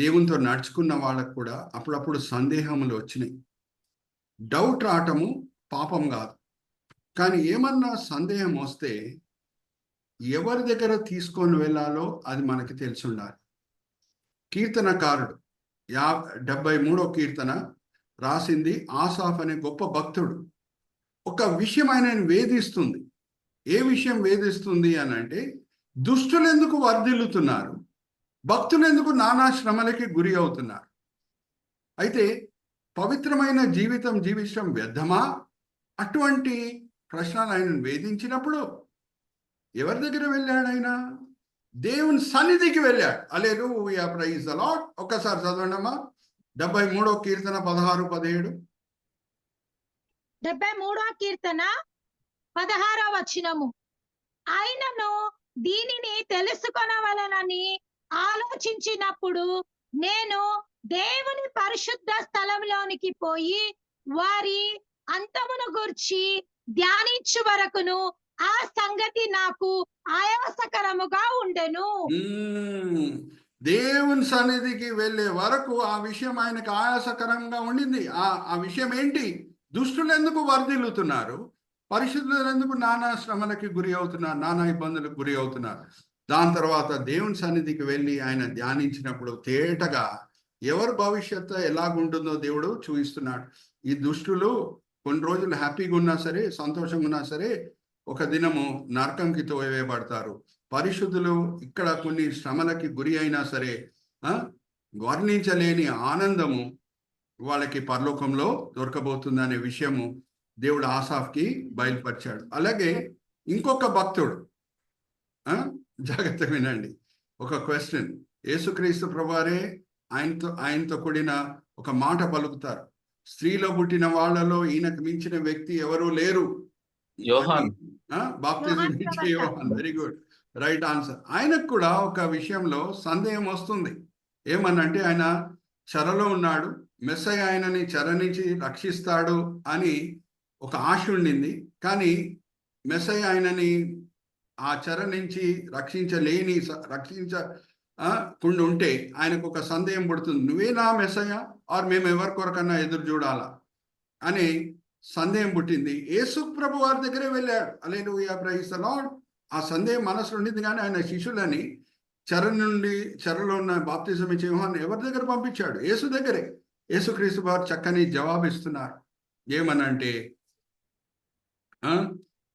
దేవునితో నడుచుకున్న వాళ్ళకు కూడా అప్పుడప్పుడు సందేహములు వచ్చినాయి. డౌట్ రావటము పాపం కాదు, కానీ ఏమన్నా సందేహం వస్తే ఎవరి దగ్గర తీసుకొని వెళ్ళాలో అది మనకి తెలిసి ఉండాలి. కీర్తనకారుడు 73వ కీర్తన రాసింది ఆసాఫ్ అనే గొప్ప భక్తుడు. ఒక విషయం ఆయనను వేధిస్తుంది. ఏ విషయం వేధిస్తుంది అని అంటే, దుష్టులు ఎందుకు వర్ధిల్లుతున్నారు, భక్తులు ఎందుకు నానా శ్రమలకి గురి అవుతున్నారు. అయితే పవిత్రమైన జీవితం జీవించడం వ్యర్థమా? అటువంటి ప్రశ్నలు ఆయనను వేధించినప్పుడు ఎవరి దగ్గర వెళ్ళాడు ఆయన? దేవుని సన్నిధికి వెళ్ళాడు. హల్లెలూయా, ప్రైజ్ ది లార్డ్. ఒక్కసారి చదవండమ్మా, 73వ కీర్తన 16, 17. 73వ కీర్తన 16వ వచనము. ఆయనను దీనిని తెలుసుకొనవలెనని ఆలోచించినప్పుడు నేను దేవుని పరిశుద్ధ స్థలంలోనికి పోయి వారి అంతమును గూర్చి ధ్యానించు వరకును ఆ సంగతి నాకు ఆయాసకరముగా ఉండెను. దేవుని సన్నిధికి వెళ్ళే వరకు ఆ విషయం ఆయనకు ఆయాసకరంగా ఉండింది. ఆ విషయం ఏంటి? దుష్టులు ఎందుకు వర్ధిల్లుతున్నారు, పరిశుద్ధులు ఎందుకు నానా శ్రమలకి గురి అవుతున్నారు, నానా ఇబ్బందులకు గురి అవుతున్నారు. దాని తర్వాత దేవుని సన్నిధికి వెళ్ళి ఆయన ధ్యానించినప్పుడు తేటగా ఎవరి భవిష్యత్తు ఎలాగుంటుందో దేవుడు చూపిస్తున్నాడు. ఈ దుష్టులు కొన్ని రోజులు హ్యాపీగా ఉన్నా సరే, సంతోషంగా ఉన్నా సరే, ఒక దినము నరకంకి తోయవేయబడతారు. పరిశుద్ధులు ఇక్కడ కొన్ని శ్రమలకి గురి అయినా సరే వర్ణించలేని ఆనందము వాళ్ళకి పరలోకంలో దొరకబోతుందనే విషయము దేవుడు ఆసాఫ్కి బయలుపరిచాడు. అలాగే ఇంకొక భక్తుడు, జాగ్రత్త వినండి, ఒక క్వశ్చన్. యేసుక్రీస్తు ప్రభువారే ఆయనతో కూడిన ఒక మాట పలుకుతారు, స్త్రీలో పుట్టిన వాళ్ళలో ఈయనకు మించిన వ్యక్తి ఎవరూ లేరు. యోహాన్. బాప్తిజం ఇచ్చే యోహాన్. Very good, right answer. ఆయనకు కూడా ఒక విషయంలో సందేహం వస్తుంది. ఏమనంటే ఆయన చెరలో ఉన్నాడు, మెస్సయ్య ఆయనని చెర నుంచి రక్షిస్తాడు అని ఒక ఆశ ఉండింది. కానీ మెస్సయ్య ఆయనని ఆ చెర నుంచి రక్షించకుండా ఉంటే ఆయనకు ఒక సందేహం పడుతుంది, నువ్వేనా మెస్సయ్య, ఆర్ మేము ఎవరి కొరకన్నా ఎదురు చూడాలా అని సందేహం పుట్టింది. యేసు ప్రభు వారి దగ్గరే వెళ్ళాడు. హల్లెలూయా, ప్రైజ్ ది లార్డ్. ఆ సందేహం మనసులో ఉండింది, కానీ ఆయన శిష్యులని చెరలో ఉన్న బాప్తిజం ఇచ్చే యోహాను ఎవరి దగ్గర పంపించాడు? యేసు దగ్గరే. యేసుక్రీస్తు వారు చక్కని జవాబు ఇస్తున్నారు. ఏమనంటే,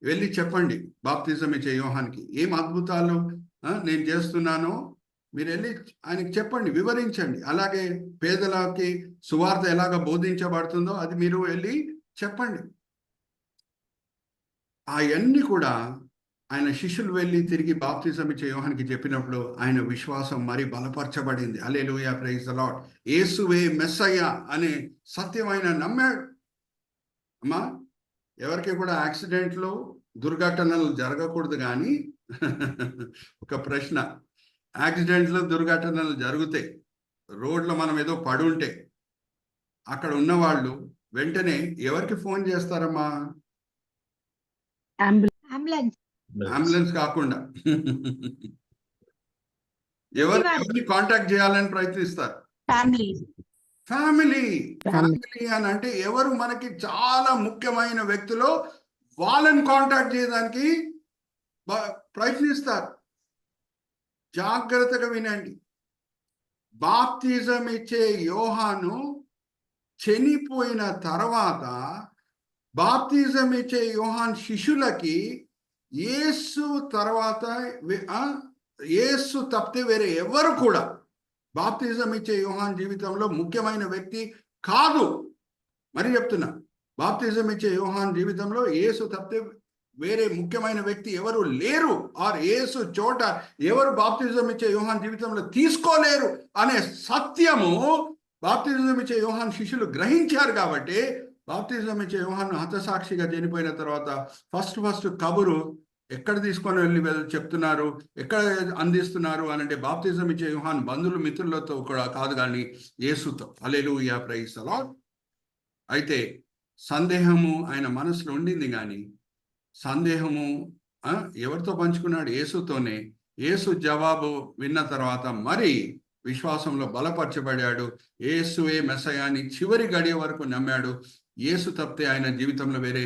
వెళ్ళి చెప్పండి బాప్తిజం ఇచ్చే యోహానికి ఏం అద్భుతాలు నేను చేస్తున్నానో మీరు వెళ్ళి ఆయనకి చెప్పండి, వివరించండి. అలాగే పేదలకి సువార్త ఎలాగ బోధించబడుతుందో అది మీరు వెళ్ళి చెప్పండి. అవన్నీ కూడా ఆయన శిష్యులు వెళ్ళి తిరిగి బాప్తిజం ఇచ్చే యోహానికి చెప్పినప్పుడు ఆయన విశ్వాసం మరి బలపరచబడింది. హల్లెలూయా, ప్రైజ్ ది లార్డ్. యేసువే మెస్సయ్య అనే సత్యం ఆయన నమ్మాడు. అమ్మా, ఎవరికి కూడా యాక్సిడెంట్లు, దుర్ఘటనలు జరగకూడదు. కానీ ఒక ప్రశ్న, యాక్సిడెంట్లు, దుర్ఘటనలు జరుగుతాయి. రోడ్లో మనం ఏదో పడుంటే అక్కడ ఉన్నవాళ్ళు వెంటనే ఎవరికి ఫోన్ చేస్తారమ్మా? అంబులెన్స్. అంబులెన్స్ కాకుండా ఎవరిని కాంటాక్ట్ చేయాలని ప్రయత్నిస్తారు? ఫ్యామిలీ. ఫ్యామిలీ అని అంటే ఎవరు మనకి చాలా ముఖ్యమైన వ్యక్తులు, వాళ్ళని కాంటాక్ట్ చేయడానికి ప్రయత్నిస్తారు. జాగ్రత్తగా వినండి. బాప్తిజం ఇచ్చే యోహాను చనిపోయిన తర్వాత బాప్తిజం ఇచ్చే యోహాన్ శిష్యులకి యేసు తర్వాత యేసు తప్పితే వేరే ఎవరు కూడా బాప్తిజం ఇచ్చే యోహాన్ జీవితంలో ముఖ్యమైన వ్యక్తి కాదు. మరి చెప్తున్నా, బాప్తిజం ఇచ్చే యోహాన్ జీవితంలో యేసు తప్పితే వేరే ముఖ్యమైన వ్యక్తి ఎవరు లేరు. ఆర్ యేసు చోట ఎవరు బాప్తిజం ఇచ్చే యోహాన్ జీవితంలో తీసుకోలేరు అనే సత్యము బాప్తిజం ఇచ్చే యోహాన్ శిష్యులు గ్రహించారు. కాబట్టి బాప్తిజం ఇచ్చే యోహాను హతసాక్షిగా చనిపోయిన తర్వాత ఫస్ట్ కబురు ఎక్కడ తీసుకొని వెళ్ళి చెప్తున్నారు, ఎక్కడ అందిస్తున్నారు అని అంటే బాప్తిజం ఇచ్చే యోహాన్ బంధువులు మిత్రులతో కూడా కాదు, కానీ యేసుతో. హల్లెలూయా, ప్రైజ్ ది లార్డ్. అయితే సందేహము ఆయన మనసులో ఉండింది, కానీ సందేహము ఎవరితో పంచుకున్నాడు? యేసుతోనే. యేసు జవాబు విన్న తర్వాత మరి విశ్వాసంలో బలపరచబడాడు. యేసువే మెస్సయాని చివరి గడియ వరకు నమ్మాడు. యేసు తప్పితే ఆయన జీవితంలో వేరే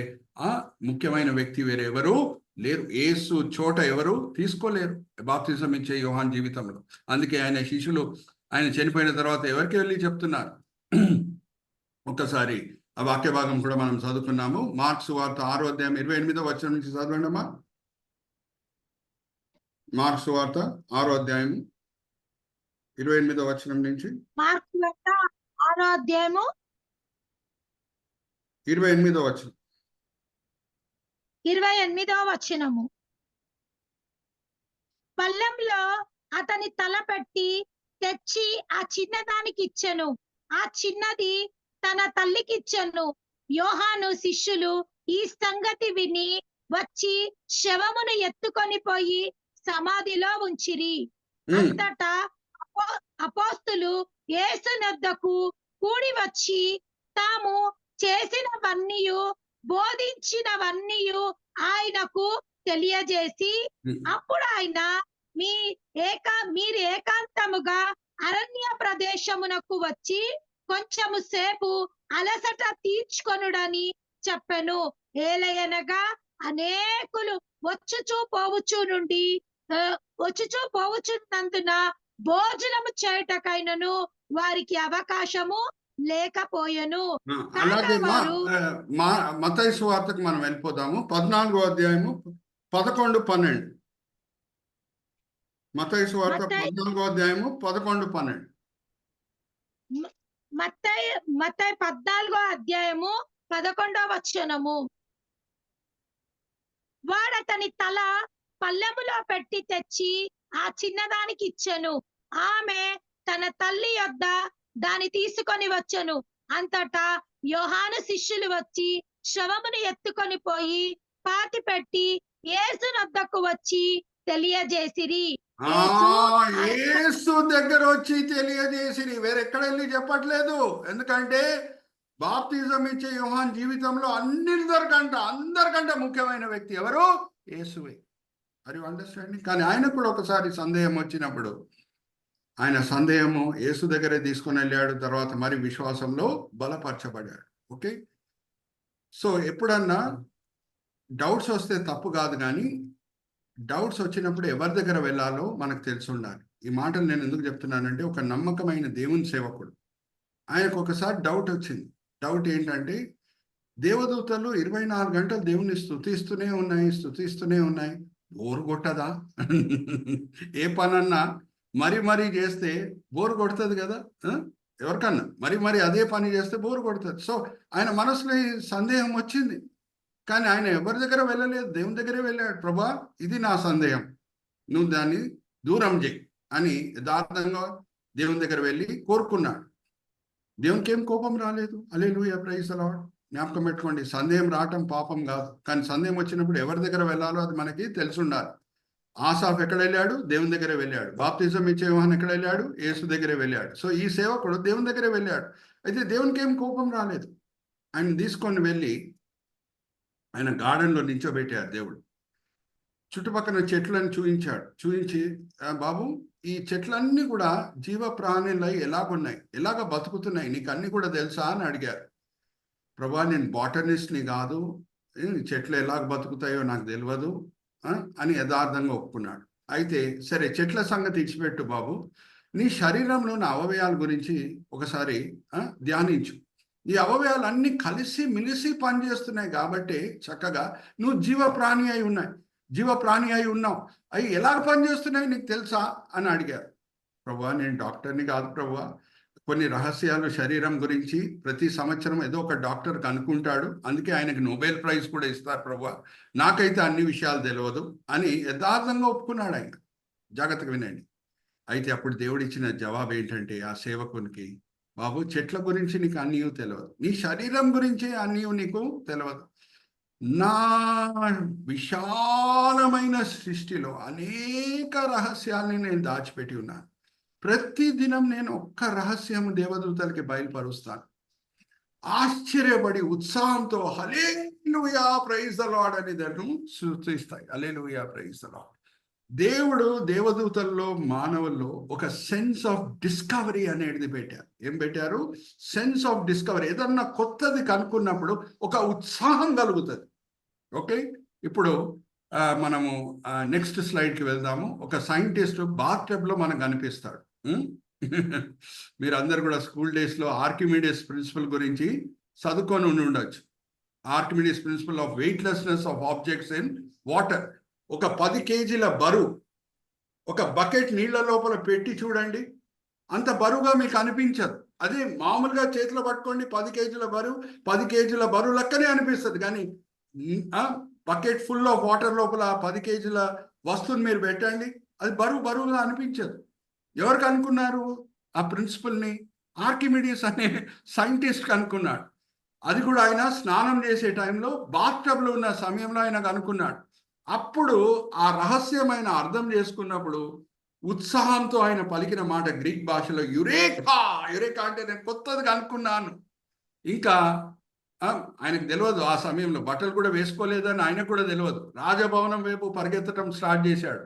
ముఖ్యమైన వ్యక్తి వేరే ఎవరు లేరు. యేసు చోట ఎవరు తీసుకోలేరు బాప్తిజం ఇచ్చే యోహాన్ జీవితంలో. అందుకే ఆయన శిష్యులు ఆయన చనిపోయిన తర్వాత ఎవరికి వెళ్ళి చెప్తున్నారు? ఒక్కసారి ఆ వాక్య భాగం కూడా మనం చదువుకున్నాము. మార్క్స్ వార్త 6వ అధ్యాయం 28వ వచనం నుంచి చదవండి అమ్మా. మార్క్స్ వార్త 6వ అధ్యాయం 28వ వచనం నుంచి. మార్క్స్ వార్త 6వ అధ్యాయము 28వ వచనం. 28వ వచనము. పళ్ళెంలో అతని తల పెట్టి తెచ్చి ఆ చిన్నదానికి ఇచ్చెను. ఆ చిన్నది తన తల్లికి ఇచ్చెను. యోహాను శిష్యులు ఈ సంగతి విని వచ్చి శవమును ఎత్తుకొని పోయి సమాధిలో ఉంచిరి. అంతటా అపోస్తులు యేసు నొద్దకు కూడి వచ్చి తాము చేసినవన్నీయు బోధించినవన్నీయు ఆయనకు తెలియజేసి, అప్పుడు ఆయన మీరు ఏకాంతముగా అరణ్య ప్రదేశమునకు వచ్చి కొంచెము సేపు అలసట తీర్చుకొనుడని చెప్పెను. ఏలయనగా అనేకులు వచ్చుచూ పోవుచున్నందున భోజనము చేయుటకైనను వారికి అవకాశము లేకపోయెను. అలాగే మత్తయి సువార్తకు మనం వెళ్ళిపోదాము. 14వ అధ్యాయము 11, 12. మత్తయి సువార్త 14వ అధ్యాయము 11, 12. మత్తయి 14వ అధ్యాయము 11వ వచనము. వాడతని తల పళ్ళెములో పెట్టి తెచ్చి ఆ చిన్నదానికి ఇచ్చెను. ఆమె తన తల్లి యొద్ద దాన్ని తీసుకొని వచ్చెను. అంతటా యోహాను శిష్యులు వచ్చి శవమును ఎత్తుకొని పోయి పాతి పెట్టి యేసు నొద్దకు వచ్చి తెలియజేసిరి. యేసు దగ్గర వచ్చి తెలియజేసిరి. వేరెక్కడ వెళ్ళి చెప్పట్లేదు. ఎందుకంటే బాప్తిజం ఇచ్చే యోహాన్ జీవితంలో అందరికంటే ముఖ్యమైన వ్యక్తి ఎవరు? యేసువే. Are you understanding? కానీ ఆయనకు కూడా ఒకసారి సందేహం వచ్చినప్పుడు ఆయన సందేహము యేసు దగ్గరే తీసుకొని వెళ్ళాడు. తర్వాత మరి విశ్వాసంలో బలపరచబడాడు. ఓకే, సో ఎప్పుడన్నా డౌట్స్ వస్తే తప్పు కాదు, కానీ డౌట్స్ వచ్చినప్పుడు ఎవరి దగ్గర వెళ్ళాలో మనకు తెలిసి ఉండాలి. ఈ మాటలు నేను ఎందుకు చెప్తున్నానంటే, ఒక నమ్మకమైన దేవుని సేవకుడు ఆయనకు ఒకసారి డౌట్ వచ్చింది. డౌట్ ఏంటంటే, దేవదూతలు 24 గంటలు దేవుని స్తుతిస్తూనే ఉన్నాయి. బోరు కొట్టదా? ఏ పనన్నా మరి చేస్తే బోరు కొడుతుంది కదా. ఎవరికన్నా మరి అదే పని చేస్తే బోరు కొడుతుంది. సో ఆయన మనసులో ఈ సందేహం వచ్చింది, కానీ ఆయన ఎవరి దగ్గర వెళ్ళలేదు, దేవుని దగ్గరే వెళ్ళాడు. ప్రభా, ఇది నా సందేహం, నువ్వు దాన్ని దూరం చేయి అని యథార్థంగా దేవుని దగ్గర వెళ్ళి కోరుకున్నాడు. దేవునికి ఏం కోపం రాలేదు. హల్లెలూయా, ప్రైజ్ ది లార్డ్. జ్ఞాపకం పెట్టుకోండి, సందేహం రావటం పాపం కాదు, కానీ సందేహం వచ్చినప్పుడు ఎవరి దగ్గర వెళ్ళాలో అది మనకి తెలిసి ఉండాలి. ఆసాఫ్ ఎక్కడ వెళ్ళాడు? దేవుని దగ్గరే వెళ్ళాడు. బాప్తిజం ఇచ్చే యోహాను ఎక్కడ వెళ్ళాడు? యేసు దగ్గరే వెళ్ళాడు. సో ఈ సేవకుడు దేవుని దగ్గరే వెళ్ళాడు. అయితే దేవునికి ఏం కోపం రాలేదు. ఆయన తీసుకొని వెళ్ళి ఆయన గార్డెన్లో నించోబెట్టారు దేవుడు. చుట్టుపక్కల చెట్లను చూయించి బాబు ఈ చెట్లన్నీ కూడా జీవ ప్రాణులై ఎలాగున్నాయి, ఎలాగ బతుకుతున్నాయి, నీకు అన్ని కూడా తెలుసా అని అడిగారు. ప్రభా నేను బాటనిస్ట్ని కాదు, చెట్లు ఎలాగ బతుకుతాయో నాకు తెలియదు అని యథార్థంగా ఒప్పుకున్నాడు. అయితే సరే చెట్ల సంగతి ఇచ్చిపెట్టు బాబు, నీ శరీరంలోని అవయవాల గురించి ఒకసారి ధ్యానించు. ఈ అవయవాలు అన్ని కలిసి మిలిసి పనిచేస్తున్నాయి కాబట్టి చక్కగా నువ్వు జీవ ప్రాణి అయి ఉన్నావు. అవి ఎలాగ పనిచేస్తున్నాయి నీకు తెలుసా అని అడిగారు. ప్రభా నేను డాక్టర్ని కాదు ప్రభా, కొన్ని రహస్యాలు శరీరం గురించి ప్రతి సంవత్సరం ఏదో ఒక డాక్టర్ కనుక్కుంటాడు, అందుకే ఆయనకి నోబెల్ ప్రైజ్ కూడా ఇస్తారు ప్రభా, నాకైతే అన్ని విషయాలు తెలియదు అని యథార్థంగా ఒప్పుకున్నాడు ఆయన. జాగ్రత్తగా వినండి. అయితే అప్పుడు దేవుడు ఇచ్చిన జవాబు ఏంటంటే ఆ సేవకునికి, బాబు చెట్ల గురించి నీకు అన్నీ తెలియదు, నీ శరీరం గురించి అన్నీ నీకు తెలియదు. నా విశాలమైన సృష్టిలో అనేక రహస్యాల్ని నేను దాచిపెట్టి ఉన్నాను. ప్రతి దినం నేను ఒక్క రహస్యం దేవదూతలకి బయలుపరుస్తాను. ఆశ్చర్యపడి ఉత్సాహంతో హల్లెలూయా ప్రైజ్ ద లార్డ్ అని దాన్ని సూచిస్తాయి. Hallelujah praise the lord. దేవుడు దేవదూతల్లో మానవుల్లో ఒక సెన్స్ ఆఫ్ డిస్కవరీ అనేది పెట్టారు. ఏం పెట్టారు? Sense of discovery. ఏదన్నా కొత్తది కనుక్కున్నప్పుడు ఒక ఉత్సాహం కలుగుతుంది. ఓకే, ఇప్పుడు మనము నెక్స్ట్ స్లైడ్కి వెళ్దాము. ఒక సైంటిస్ట్ బాత్ టబ్లో మనకు కనిపిస్తాడు. మీరు అందరు కూడా స్కూల్ డేస్లో ఆర్కిమిడిస్ ప్రిన్సిపల్ గురించి చదువుకొని ఉండొచ్చు. Archimedes principle of weightlessness of objects in water. ఒక 10 కేజీల బరువు ఒక బకెట్ నీళ్ల లోపల పెట్టి చూడండి, అంత బరువుగా మీకు అనిపించదు. అదే మామూలుగా చేతిలో పట్టుకోండి 10 కేజీల బరువు లెక్కనే అనిపిస్తుంది. కానీ బకెట్ ఫుల్ ఆఫ్ వాటర్ లోపల 10 కేజీల వస్తువుని మీరు పెట్టండి, అది బరువుగా అనిపించదు. ఎవరు కనుక్కున్నారు ఆ ప్రిన్సిపల్ని? ఆర్కిమిడిస్ అనే సైంటిస్ట్ కనుక్కున్నాడు. అది కూడా ఆయన స్నానం చేసే టైంలో బాత్ టబ్లో ఉన్న సమయంలో ఆయన కనుక్కున్నాడు. అప్పుడు ఆ రహస్యమైన అర్థం చేసుకున్నప్పుడు ఉత్సాహంతో ఆయన పలికిన మాట గ్రీక్ భాషలో యురేకా అంటే నేను కొత్తది కనుక్కున్నాను. ఇంకా ఆయనకు తెలియదు, ఆ సమయంలో బట్టలు కూడా వేసుకోలేదని ఆయనకు కూడా తెలియదు. రాజభవనం వైపు పరిగెత్తడం స్టార్ట్ చేశాడు.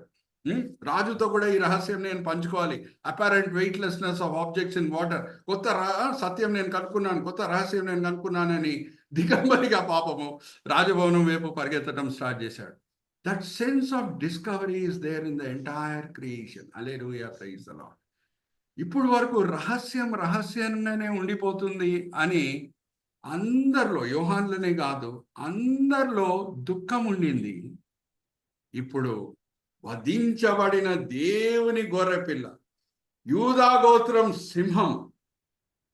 రాజుతో కూడా ఈ రహస్యం నేను పంచుకోవాలి, apparent weightlessness of objects in water, కొత్త సత్యం నేను కనుక్కున్నాను, కొత్త రహస్యం నేను కనుక్కున్నానని దిగంబరిగా పాపము రాజభవనం వైపు పరిగెత్తడం స్టార్ట్ చేశాడు. That sense of discovery is there in the entire creation. Hallelujah, praise the Lord. ఇప్పుడు వరకు రహస్యంగానే ఉండిపోతుంది అని అందరిలో, యోహాన్లనే కాదు అందరిలో దుఃఖం ఉండింది. ఇప్పుడు వధించబడిన దేవుని గొర్రెపిల్ల, యూదా గోత్రం సింహం,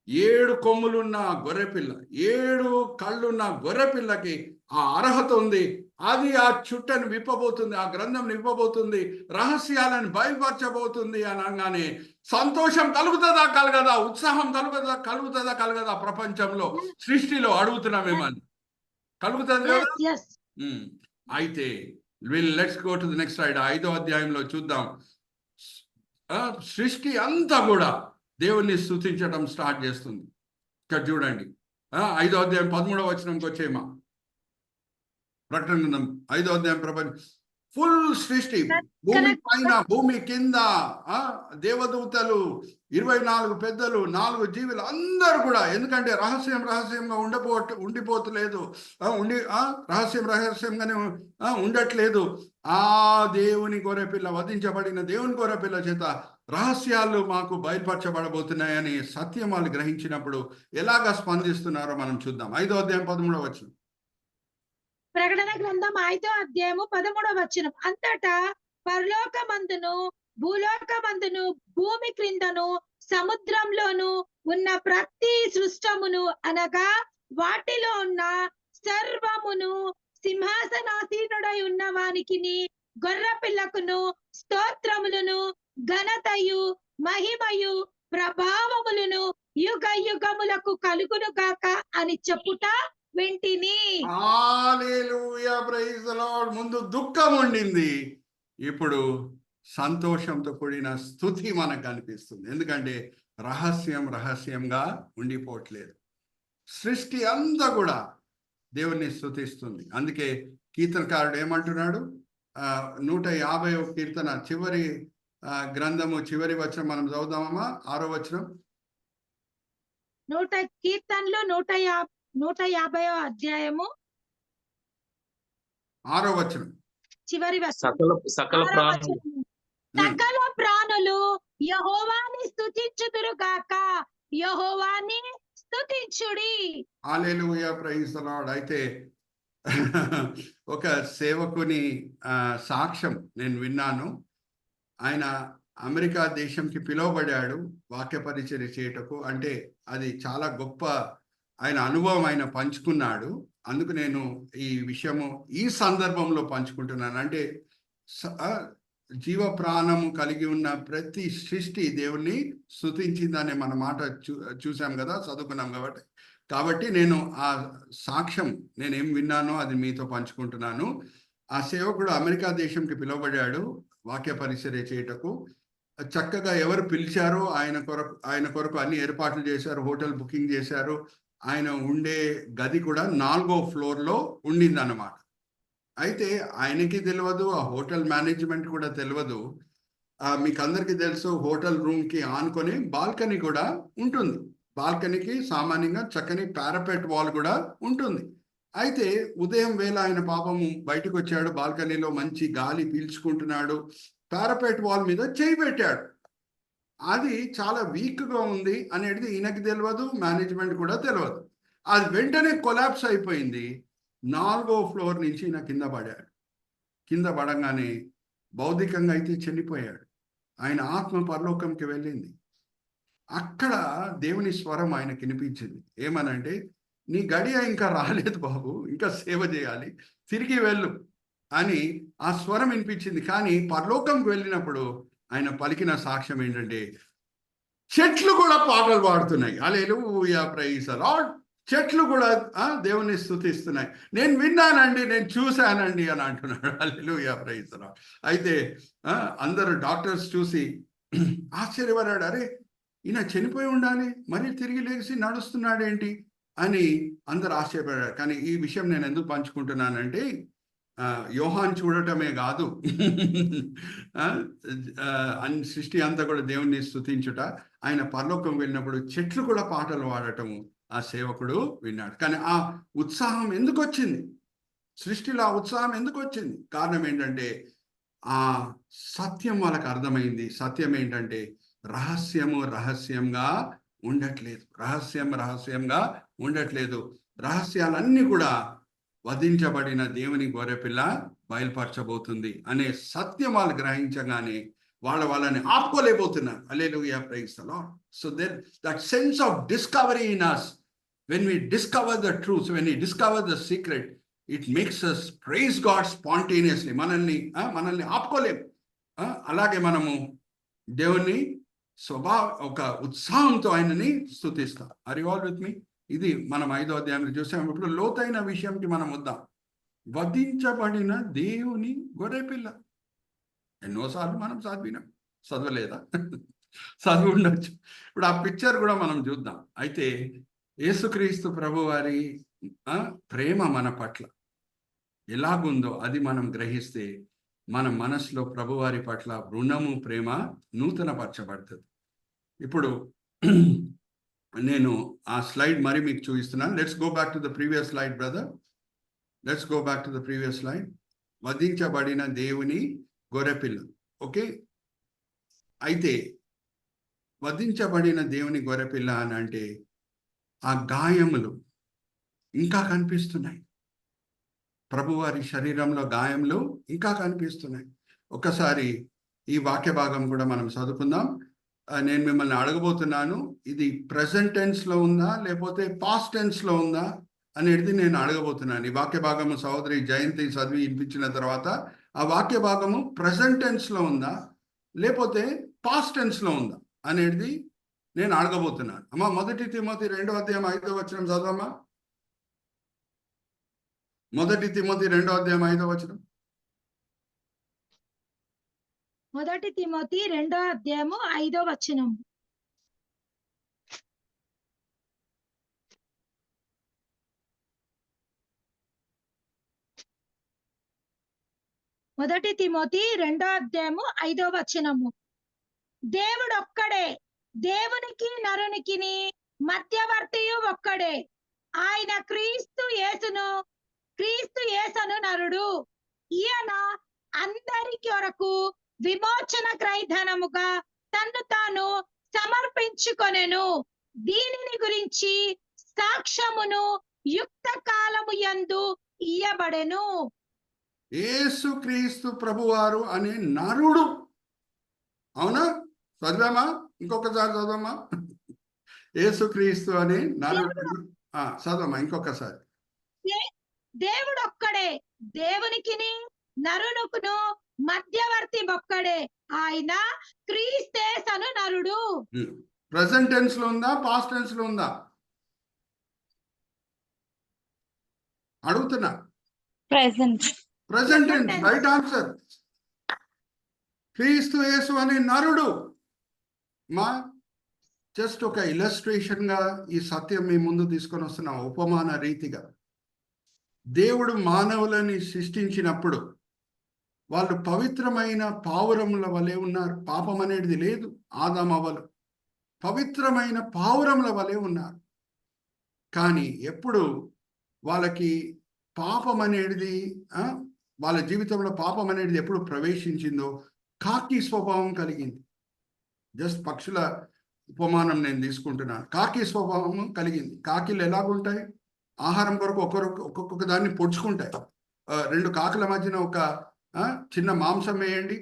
7 కొమ్ములున్న గొర్రెపిల్ల, 7 కళ్ళున్న గొర్రెపిల్లకి ఆ అర్హత ఉంది. అది ఆ చుట్టను విప్పబోతుంది, ఆ గ్రంథం విప్పబోతుంది, రహస్యాలను బయలుపరచబోతుంది అనగానే సంతోషం కలుగుతుందా? ఉత్సాహం కలుగుతుందా? ప్రపంచంలో సృష్టిలో అడుగుతున్నామేమని కలుగుతుంది కదా. అయితే let's go to the next slide. 5వ అధ్యాయంలో చూద్దాం. సృష్టి అంతా కూడా దేవుణ్ణి స్తుతించడం స్టార్ట్ చేస్తుంది. ఇక్కడ చూడండి, 5వ అధ్యాయం 13వ వచనంకి వచ్చేమా. ప్రకటన గ్రంథం 5వ అధ్యాయం ప్రపంచం ఫుల్ సృష్టి, భూమి పైన భూమి కింద దేవదూతలు, 24 పెద్దలు, 4 జీవులు అందరూ కూడా, ఎందుకంటే రహస్యంగా ఉండిపోతలేదు, రహస్యంగానే ఉండట్లేదు. ఆ దేవుని గొర్రెపిల్ల, వధించబడిన దేవుని గొర్రెపిల్ల చేత రహస్యాలు మాకు బయలుపరచబడబోతున్నాయని సత్యం వాళ్ళు గ్రహించినప్పుడు ఎలాగా స్పందిస్తున్నారో మనం చూద్దాం. 5వ అధ్యాయం 13వ వచనం. ప్రకటన గ్రంథం 5వ అధ్యాయము 13వ వచనం. అంతటా పరలోకమందును భూలోకమందును భూమి క్రిందను సముద్రంలోను ఉన్న ప్రతి సృష్టమును అనగా వాటిలో ఉన్న సర్వమును సింహాసనాసీనుడై ఉన్న వానికిని గొర్రెపిల్లకును స్తోత్రములను ఘనతయు మహిమయు ప్రభావములను యుగ యుగములకు కలుగును గాక అని చెప్పుట వింటిని. Hallelujah praise the Lord. ముందు దుఃఖం ఉండింది, ఇప్పుడు సంతోషంతో కూడిన స్తుతి మనకు కనిపిస్తుంది. ఎందుకంటే రహస్యంగా ఉండిపోవట్లేదు. సృష్టి అంతా కూడా దేవుణ్ణి స్తుతిస్తుంది. అందుకే కీర్తనకారుడు ఏమంటున్నాడు? 150వ కీర్తన చివరి గ్రంథము చివరి వచనం మనం చదువుదామమ్మా. 6వ వచనం. కీర్తనలు 150వ అధ్యాయము 6వ వచనం. చివరి వచనం. సకల ప్రాణులు యెహోవాని స్తుతించుదురు గాక. యెహోవాని స్తుతించుడి. హల్లెలూయా, ప్రైజ్ ది లార్డ్. అయితే ఒక సేవకుని సాక్ష్యం నేను విన్నాను. ఆయన అమెరికా దేశంకి పిలువబడ్డాడు వాక్య పరిచర్య చేయటకు. అంటే అది చాలా గొప్ప ఆయన అనుభవం ఆయన పంచుకున్నాడు. అందుకు నేను ఈ విషయము ఈ సందర్భంలో పంచుకుంటున్నాను. అంటే జీవ ప్రాణము కలిగి ఉన్న ప్రతి సృష్టి దేవుణ్ణి స్తుతించిందనే మన మాట చూసాం కదా, చదువుకున్నాం కాబట్టి నేను ఆ సాక్ష్యం నేనేం విన్నానో అది మీతో పంచుకుంటున్నాను. ఆ సేవకుడు అమెరికా దేశంకి పిలువబడ్డాడు వాక్య పరిచర్య చేయటకు. చక్కగా ఎవరు పిలిచారో ఆయన కొరకు అన్ని ఏర్పాట్లు చేశారు, హోటల్ బుకింగ్ చేశారు. ఆయన ఉండే గది కూడా 4వ ఫ్లోర్లో ఉండిందన్నమాట. అయితే ఆయనకి తెలియదు, ఆ హోటల్ మేనేజ్మెంట్ కూడా తెలియదు. మీకు అందరికీ తెలుసు, హోటల్ రూమ్కి ఆనుకొని బాల్కనీ కూడా ఉంటుంది. బాల్కనీకి సామాన్యంగా చక్కని పారాపెట్ వాల్ కూడా ఉంటుంది. అయితే ఉదయం వేళ ఆయన పాపము బయటకు వచ్చాడు, బాల్కనీలో మంచి గాలి పీల్చుకుంటున్నాడు. పారాపెట్ వాల్ మీద చేయి పెట్టాడు. అది చాలా వీక్గా ఉంది అనేది ఈయనకి తెలియదు, మేనేజ్మెంట్ కూడా తెలియదు. అది వెంటనే కొలాప్స్ అయిపోయింది. 4వ ఫ్లోర్ నుంచి ఈయన కింద పడాడు. కింద పడంగానే భౌతికంగా అయితే చనిపోయాడు. ఆయన ఆత్మ పరలోకంకి వెళ్ళింది. అక్కడ దేవుని స్వరం ఆయనకి వినిపించింది. ఏమనంటే, నీ గడియ ఇంకా రాలేదు బాబు, ఇంకా సేవ చేయాలి, తిరిగి వెళ్ళు అని ఆ స్వరం వినిపించింది. కానీ పరలోకంకి వెళ్ళినప్పుడు ఆయన పలికిన సాక్ష్యం ఏంటంటే, చెట్లు కూడా పాటలు పాడుతున్నాయి. హల్లెలూయా, ప్రైజ్ ది లార్డ్. చెట్లు కూడా దేవుని స్తుతిస్తున్నాయి. నేను విన్నానండి, నేను చూశానండి అని అంటున్నాడు. హల్లెలూయా, ప్రైజ్ ది లార్డ్. అయితే అందరూ డాక్టర్స్ చూసి ఆశ్చర్యపడ్డాడు. అరే, ఈయన చనిపోయి ఉండాలి, మరి తిరిగి లేచి నడుస్తున్నాడేంటి అని అందరు ఆశ్చర్యపడ్డారు. కానీ ఈ విషయం నేను ఎందుకు పంచుకుంటున్నానంటే, యోహాన్ చూడటమే కాదు, సృష్టి అంతా కూడా దేవుణ్ణి స్తుతించుట. ఆయన పరలోకం వెళ్ళినప్పుడు చెట్లు కూడా పాటలు పాడటము ఆ సేవకుడు విన్నాడు. కానీ ఆ ఉత్సాహం ఎందుకు వచ్చింది? సృష్టిలో ఆ ఉత్సాహం ఎందుకు వచ్చింది? కారణం ఏంటంటే, ఆ సత్యం వాళ్ళకి అర్థమైంది. సత్యం ఏంటంటే, రహస్యంగా ఉండట్లేదు. రహస్యంగా ఉండట్లేదు. రహస్యాలన్నీ కూడా వధించబడిన దేవుని గొర్రెపిల్ల బయలుపరచబోతుంది అనే సత్యం వాళ్ళు గ్రహించగానే వాళ్ళని ఆపుకోలేకపోతున్నారు. Hallelujah, praise the Lord. So that sense of discovery in us, when we discover the truth, when we discover the secret, it makes us praise God spontaneously. మనల్ని ఆపుకోలేము. అలాగే మనము దేవుణ్ణి ఒక ఉత్సాహంతో ఆయనని స్తుతిస్తాం. Are you all with me? ఇది మనం 5వ అధ్యాయంలో చూసాం. ఇప్పుడు లోతైన విషయంకి మనం వద్దాం. వధించబడిన దేవుని గొర్రెపిల్ల. ఎన్నోసార్లు మనం చదవలేదా? చదివి ఉండొచ్చు. ఇప్పుడు ఆ పిక్చర్ కూడా మనం చూద్దాం. అయితే యేసుక్రీస్తు ప్రభు వారి ప్రేమ మన పట్ల ఎలాగుందో అది మనం గ్రహిస్తే మన మనసులో ప్రభువారి పట్ల రుణము, ప్రేమ నూతనపరచబడుతుంది. ఇప్పుడు నేను ఆ స్లైడ్ మరి మీకు చూపిస్తున్నాను. Let's go back to the previous slide brother. Let's go back to the previous slide. వధించబడిన దేవుని గొర్రెపిల్ల. ఓకే, అయితే వధించబడిన దేవుని గొర్రెపిల్ల అని అంటే ఆ గాయములు ఇంకా కనిపిస్తున్నాయి. ప్రభువారి శరీరంలో గాయములు ఇంకా కనిపిస్తున్నాయి. ఒకసారి ఈ వాక్య భాగం కూడా మనం చదువుకుందాం. నేను మిమ్మల్ని అడగబోతున్నాను, ఇది ప్రెజెంట్ టెన్స్లో ఉందా లేకపోతే పాస్ట్ టెన్స్లో ఉందా అనేది నేను అడగబోతున్నాను. ఈ వాక్య భాగము సహోదరి జయంతి చదివి వినిపించిన తర్వాత ఆ వాక్య భాగము ప్రెజెంట్ టెన్స్లో ఉందా లేకపోతే పాస్ట్ టెన్స్లో ఉందా అనేది నేను అడగబోతున్నాను. అమ్మా, 1 తిమోతి 2వ అధ్యాయం 5వ వచనం చదవమ్మా. 1 తిమోతి 2వ అధ్యాయం 5వ వచనం. 1 తిమోతి 2వ అధ్యాయము 5వ వచనం. 1 తిమోతి 2:5 దేవుడు ఒక్కడే, దేవునికి నరునికి మధ్యవర్తియు ఒక్కడే, ఆయన క్రీస్తు యేసును నరుడు. ఈయన అందరి కొరకు విమోచన క్రయధనముగా తన్ను తాను సమర్పించుకొనెను. దీనిని గురించి సాక్ష్యమును యుక్త కాలము యందు ఇయ్యబడెను. యేసుక్రీస్తు ప్రభువారు అనే నరుడు. అవునా? చదివామా? ఇంకొకసారి చదవమా? యేసుక్రీస్తు అనే నరుడు. చదవమా ఇంకొకసారి. దేవుడు ఒక్కడే, దేవునికి నరునుకును మధ్యవర్తి ఒక్కడే, ఆయన క్రీస్తేసను నరుడు. ప్రెసెంట్ టెన్స్ లో ఉందా, పాస్ట్ టెన్స్ లో ఉందా అడుగుతున్నా? Present tense. Right answer. క్రీస్తు యేసు అనే నరుడు. మా జస్ట్ ఒక ఇలస్ట్రేషన్ గా ఈ సత్యం మీ ముందు తీసుకొని వస్తున్నా, ఉపమాన రీతిగా. దేవుడు మానవులని సృష్టించినప్పుడు వాళ్ళు పవిత్రమైన పావురముల వలె ఉన్నారు. పాపం అనేది లేదు. ఆదామవ్వలు పవిత్రమైన పావురముల వలె ఉన్నారు. కానీ ఎప్పుడు వాళ్ళకి పాపం అనేది వాళ్ళ జీవితంలో పాపం అనేది ఎప్పుడు ప్రవేశించిందో కాకి స్వభావం కలిగింది. జస్ట్ పక్షుల ఉపమానం నేను తీసుకుంటున్నాను. కాకి స్వభావం కలిగింది. కాకిలు ఎలాగుంటాయి? ఆహారం కొరకు ఒక్కొక్క దాన్ని పొడుచుకుంటాయి. 2 కాకుల మధ్యన ఒక చిన్న మాంసం వేయండి,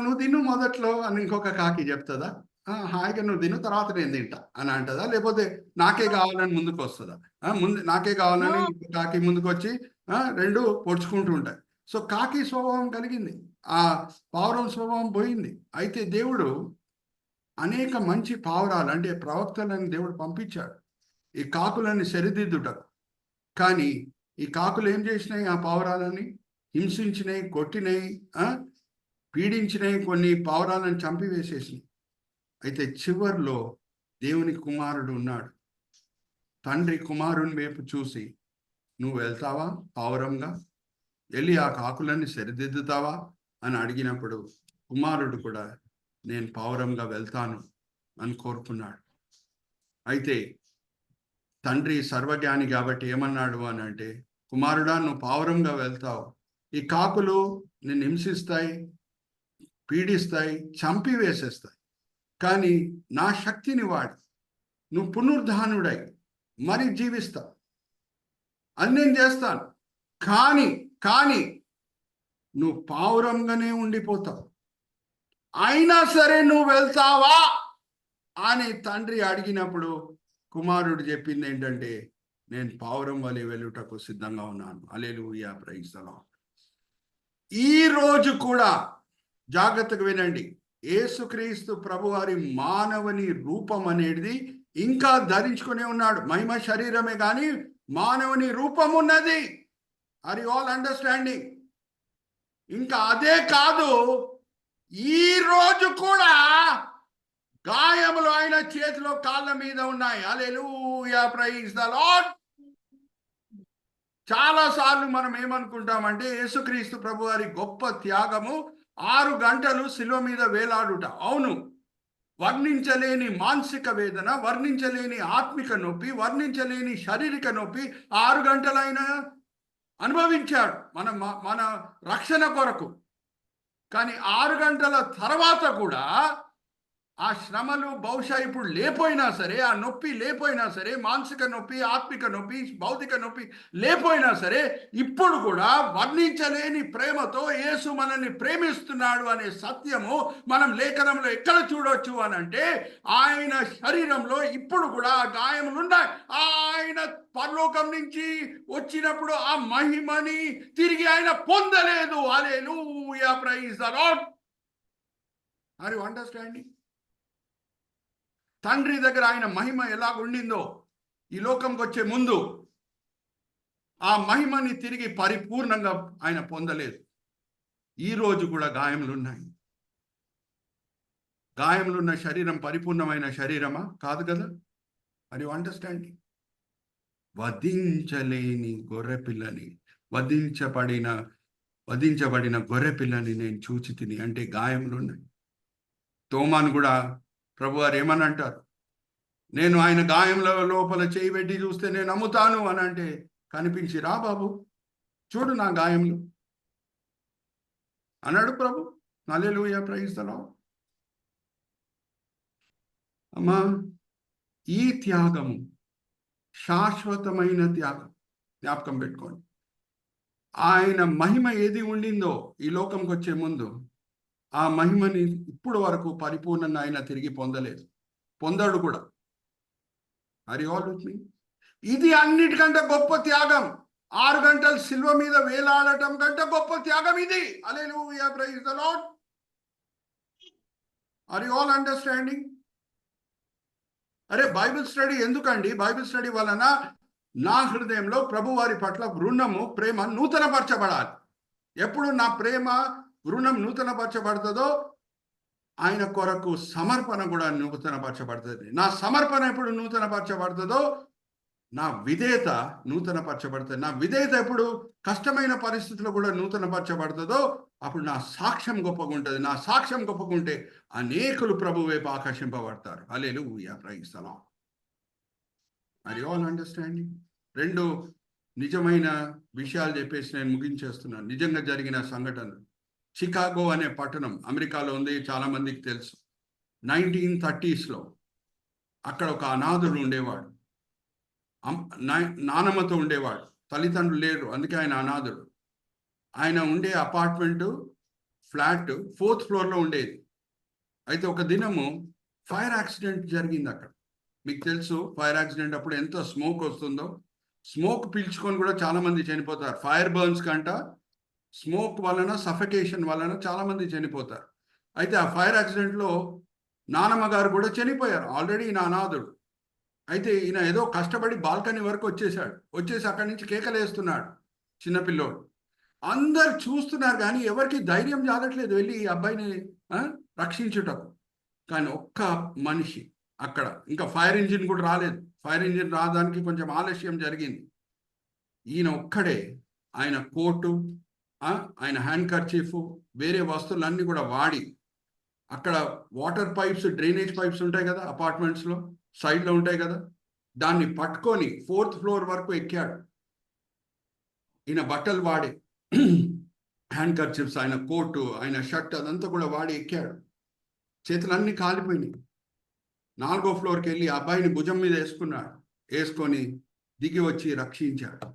నువ్వు తిను మొదట్లో అని ఇంకొక కాకి చెప్తుందా? హాయిగా నువ్వు తిను, తర్వాత నేను తింటా అని అంటదా? లేకపోతే నాకే కావాలని ముందుకు వస్తుందా? నాకే కావాలని కాకి ముందుకు వచ్చి 2 పొడుచుకుంటూ ఉంటాయి. సో కాకి స్వభావం కలిగింది, ఆ పావురం స్వభావం పోయింది. అయితే దేవుడు అనేక మంచి పావురాలు అంటే ప్రవక్తలని దేవుడు పంపించాడు ఈ కాకులని సరిదిద్దుటకు. కానీ ఈ కాకులు ఏం చేసినాయి? ఆ పావురాలని హింసించినాయి, కొట్టినాయి, పీడించినాయి, కొన్ని పావురాలను చంపివేసేసినాయి. అయితే చివర్లో దేవుని కుమారుడు ఉన్నాడు. తండ్రి కుమారుని వైపు చూసి, నువ్వు వెళ్తావా పావురంగా, వెళ్ళి ఆ కాకులన్నీ సరిదిద్దుతావా అని అడిగినప్పుడు కుమారుడు కూడా నేను పావురంగా వెళ్తాను అని కోరుకున్నాడు. అయితే తండ్రి సర్వజ్ఞాని కాబట్టి ఏమన్నాడు అని అంటే, కుమారుడా నువ్వు పావురంగా వెళ్తావు, ఈ కాకులు నిన్ను హింసిస్తాయి, పీడిస్తాయి, చంపివేసేస్తాయి. కానీ నా శక్తిని వాడి నువ్వు పునరుద్ధానుడై మరి జీవిస్తావు, అది నేను చేస్తాను. కానీ నువ్వు పావురంగానే ఉండిపోతావు. అయినా సరే నువ్వు వెళ్తావా అని తండ్రి అడిగినప్పుడు కుమారుడు చెప్పింది ఏంటంటే, నేను పావురం వలె వెళ్ళుటకు సిద్ధంగా ఉన్నాను. హల్లెలూయా, ప్రైజ్ ది లార్డ్. ఈ రోజు కూడా జాగ్రత్తగా వినండి, యేసుక్రీస్తు ప్రభువారి మానవుని రూపం అనేది ఇంకా ధరించుకునే ఉన్నాడు. మహిమ శరీరమే కానీ మానవుని రూపం ఉన్నది. Are you all understanding? ఇంకా అదే కాదు, ఈ రోజు కూడా గాయములు ఆయన చేతిలో కాళ్ళ మీద ఉన్నాయి. హల్లెలూయా, ప్రైజ్ ది లార్డ్. చాలా సార్లు మనం ఏమనుకుంటామంటే యేసుక్రీస్తు ప్రభువారి గొప్ప త్యాగము 6 గంటలు శిలువ మీద వేలాడుట. అవును, వర్ణించలేని మానసిక వేదన, వర్ణించలేని ఆత్మిక నొప్పి, వర్ణించలేని శారీరక నొప్పి 6 గంటలైన అనుభవించాడు మన రక్షణ కొరకు. కానీ 6 గంటల తర్వాత కూడా ఆ శ్రమలు బహుశా ఇప్పుడు లేపోయినా సరే, ఆ నొప్పి లేపోయినా సరే, మానసిక నొప్పి, ఆత్మిక నొప్పి, భౌతిక నొప్పి లేపోయినా సరే, ఇప్పుడు కూడా వర్ణించలేని ప్రేమతో యేసు మనల్ని ప్రేమిస్తున్నాడు అనే సత్యము మనం లేఖనంలో ఎక్కడ చూడొచ్చు అని అంటే, ఆయన శరీరంలో ఇప్పుడు కూడా గాయములు ఉన్నాయి. ఆయన పరలోకం నుంచి వచ్చినప్పుడు ఆ మహిమని తిరిగి ఆయన పొందలేదు. Hallelujah, praise the Lord. Are you understanding? తండ్రి దగ్గర ఆయన మహిమ ఎలాగుండిందో ఈ లోకంకి వచ్చే ముందు, ఆ మహిమని తిరిగి పరిపూర్ణంగా ఆయన పొందలేదు. ఈ రోజు కూడా గాయములున్నాయి. గాయములున్న శరీరం పరిపూర్ణమైన శరీరమా? కాదు కదా. Are you understanding? వధించలేని గొర్రెపిల్లని, వధించబడిన వధించబడిన గొర్రె పిల్లని నేను చూచి తిని, అంటే గాయములు ఉన్నాయి. తోమాను కూడా ప్రభువారు ఏమని అంటారు, నేను ఆయన గాయముల లోపల చేయి పెట్టి చూస్తే నేను నమ్ముతాను అని అంటే, కనిపించి రా బాబు చూడు నా గాయములు అన్నాడు ప్రభు. హల్లెలూయా, ప్రైజ్ ది లార్డ్. అమ్మా, ఈ త్యాగము శాశ్వతమైన త్యాగం, జ్ఞాపకం పెట్టుకోండి. ఆయన మహిమ ఏది ఉండిందో ఈ లోకంకి వచ్చే ముందు, ఆ మహిమని ఇప్పుడు వరకు పరిపూర్ణంగా ఆయన తిరిగి పొందలేదు, పొందాడు కూడా. Are you all with me? ఇది అన్నిటికంటే గొప్ప త్యాగం. 6 గంటలు సిలువ మీద వేలాడటం కంటే గొప్ప త్యాగం ఇది. Hallelujah, praise the Lord. Are you all understanding? అరే, బైబిల్ స్టడీ ఎందుకండి? బైబిల్ స్టడీ వలన నా హృదయంలో ప్రభువారి పట్ల రుణము, ప్రేమ నూతనపరచబడాలి. ఎప్పుడు నా ప్రేమ, రుణం నూతనపరచబడుతుందో ఆయన కొరకు సమర్పణ కూడా నూతనపరచబడుతుంది. నా సమర్పణ ఎప్పుడు నూతనపరచబడుతుందో నా విధేయత నూతనపరచబడుతుంది. నా విధేయత ఎప్పుడు కష్టమైన పరిస్థితుల్లో కూడా నూతనపరచబడుతుందో అప్పుడు నా సాక్ష్యం గొప్పగా ఉంటుంది. నా సాక్ష్యం గొప్పగా ఉంటే అనేకులు ప్రభు వైపు ఆకర్షింపబడతారు. Hallelujah, praise the Lord. Are you all understanding? 2 నిజమైన విషయాలు చెప్పేసి నేను ముగించేస్తున్నాను. నిజంగా జరిగిన సంఘటనలు. చికాగో అనే పట్టణం అమెరికాలో ఉంది, చాలా మందికి తెలుసు. 1930s అక్కడ ఒక అనాథుడు ఉండేవాడు. నానమ్మతో ఉండేవాడు, తల్లిదండ్రులు లేరు, అందుకే ఆయన అనాథుడు. ఆయన ఉండే అపార్ట్మెంటు, ఫ్లాట్ 4th ఫ్లోర్లో ఉండేది. అయితే ఒక దినము ఫైర్ యాక్సిడెంట్ జరిగింది అక్కడ. మీకు తెలుసు ఫైర్ యాక్సిడెంట్ అప్పుడు ఎంత స్మోక్ వస్తుందో. స్మోక్ పీల్చుకొని కూడా చాలా మంది చనిపోతారు. ఫైర్ బర్న్స్ కంట స్మోక్ వలన, సఫకేషన్ వలన చాలా మంది చనిపోతారు. అయితే ఆ ఫైర్ యాక్సిడెంట్లో నానమ్మ గారు కూడా చనిపోయారు. ఆల్రెడీ ఈయన అనాథుడు. అయితే ఈయన ఏదో కష్టపడి బాల్కనీ వరకు వచ్చేసి అక్కడి నుంచి కేకలేస్తున్నాడు చిన్నపిల్లోడు. అందరు చూస్తున్నారు కానీ ఎవరికి ధైర్యం చాలట్లేదు వెళ్ళి ఈ అబ్బాయిని రక్షించుటకు. కానీ ఒక్క మనిషి అక్కడ, ఇంకా ఫైర్ ఇంజిన్ కూడా రాలేదు. ఫైర్ ఇంజిన్ రావడానికి కొంచెం ఆలస్యం జరిగింది. ఈయన ఒక్కడే ఆయన కోటు, ఆయన హ్యాండ్ కర్చీఫ్, వేరే వస్తువులన్నీ కూడా వాడి అక్కడ వాటర్ పైప్స్, డ్రైనేజ్ పైప్స్ ఉంటాయి కదా అపార్ట్మెంట్స్లో, సైడ్లో ఉంటాయి కదా, దాన్ని పట్టుకొని 4th ఫ్లోర్ వరకు ఎక్కాడు. ఈయన బట్టలు వాడి, హ్యాండ్ కర్చీఫ్స్, ఆయన కోటు, ఆయన షర్ట్ అదంతా కూడా వాడి ఎక్కాడు. చేతులన్నీ కాలిపోయినాయి. 4వ ఫ్లోర్కి వెళ్ళి అబ్బాయిని భుజం మీద వేసుకొని దిగి వచ్చి రక్షించాడు.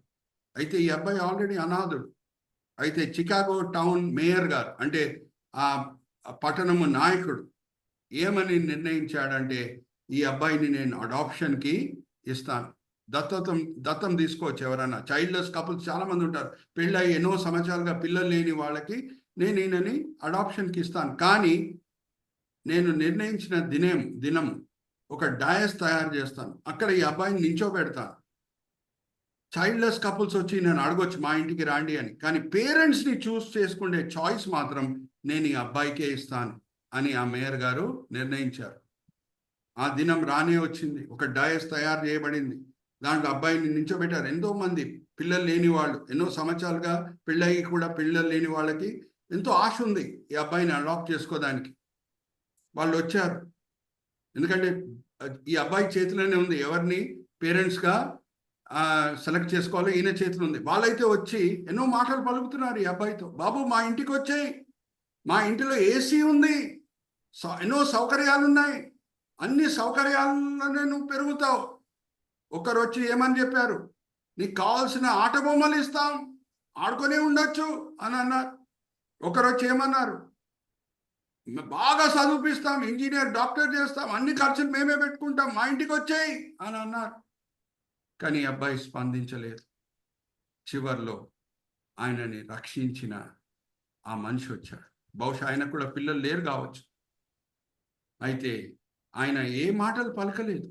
అయితే ఈ అబ్బాయి ఆల్రెడీ అనాథుడు. అయితే చికాగో టౌన్ మేయర్ గారు, అంటే ఆ పట్టణము నాయకుడు ఏమని నిర్ణయించాడంటే, ఈ అబ్బాయిని నేను అడాప్షన్కి ఇస్తాను, దత్తం తీసుకోవచ్చు. ఎవరైనా చైల్డ్లెస్ కపుల్స్ చాలా మంది ఉంటారు, పెళ్ళయి ఎన్నో సంవత్సరాలుగా పిల్లలు లేని వాళ్ళకి నేను ఈయనని అడాప్షన్కి ఇస్తాను. కానీ నేను నిర్ణయించిన దినం ఒక డయాస్ తయారు చేస్తాను, అక్కడ ఈ అబ్బాయిని నించోబెడతాను. చైల్డ్లెస్ కపుల్స్ వచ్చి నేను అడగొచ్చు మా ఇంటికి రాండి అని, కానీ పేరెంట్స్ని చూస్ చేసుకునే చాయిస్ మాత్రం నేను ఈ అబ్బాయికే ఇస్తాను అని ఆ మేయర్ గారు నిర్ణయించారు. ఆ దినం రానే వచ్చింది. ఒక డయాస్ తయారు చేయబడింది, దాంట్లో అబ్బాయిని నించోబెట్టారు. ఎంతో మంది పిల్లలు లేని వాళ్ళు, ఎన్నో సంవత్సరాలుగా పెళ్ళయి కూడా పిల్లలు లేని వాళ్ళకి ఎంతో ఆశ ఉంది ఈ అబ్బాయిని అడాప్ట్ చేసుకోవడానికి. వాళ్ళు వచ్చారు, ఎందుకంటే ఈ అబ్బాయి చేతిలోనే ఉంది ఎవరిని పేరెంట్స్గా సెలెక్ట్ చేసుకోవాలో ఈయన చేతిలో ఉంది. వాళ్ళైతే వచ్చి ఎన్నో మాటలు పలుకుతున్నారు ఈ అబ్బాయితో. బాబు మా ఇంటికి వచ్చాయి, మా ఇంటిలో ఏసీ ఉంది, ఎన్నో సౌకర్యాలు ఉన్నాయి, అన్ని సౌకర్యాలనే నువ్వు పెరుగుతావు. ఒకరు వచ్చి ఏమని చెప్పారు, నీకు కావాల్సిన ఆట బొమ్మలు ఇస్తాం, ఆడుకొని ఉండొచ్చు అని అన్నారు. ఒకరు వచ్చి ఏమన్నారు, బాగా చదివిపిస్తాం, ఇంజనీర్, డాక్టర్ చేస్తాం, అన్ని ఖర్చులు మేమే పెట్టుకుంటాం, మా ఇంటికి వచ్చాయి అని అన్నారు. కానీ అబ్బాయి స్పందించలేదు. చివర్లో ఆయనని రక్షించిన ఆ మనిషి వచ్చాడు. బహుశా ఆయనకు కూడా పిల్లలు లేరు కావచ్చు. అయితే ఆయన ఏ మాటలు పలకలేదు.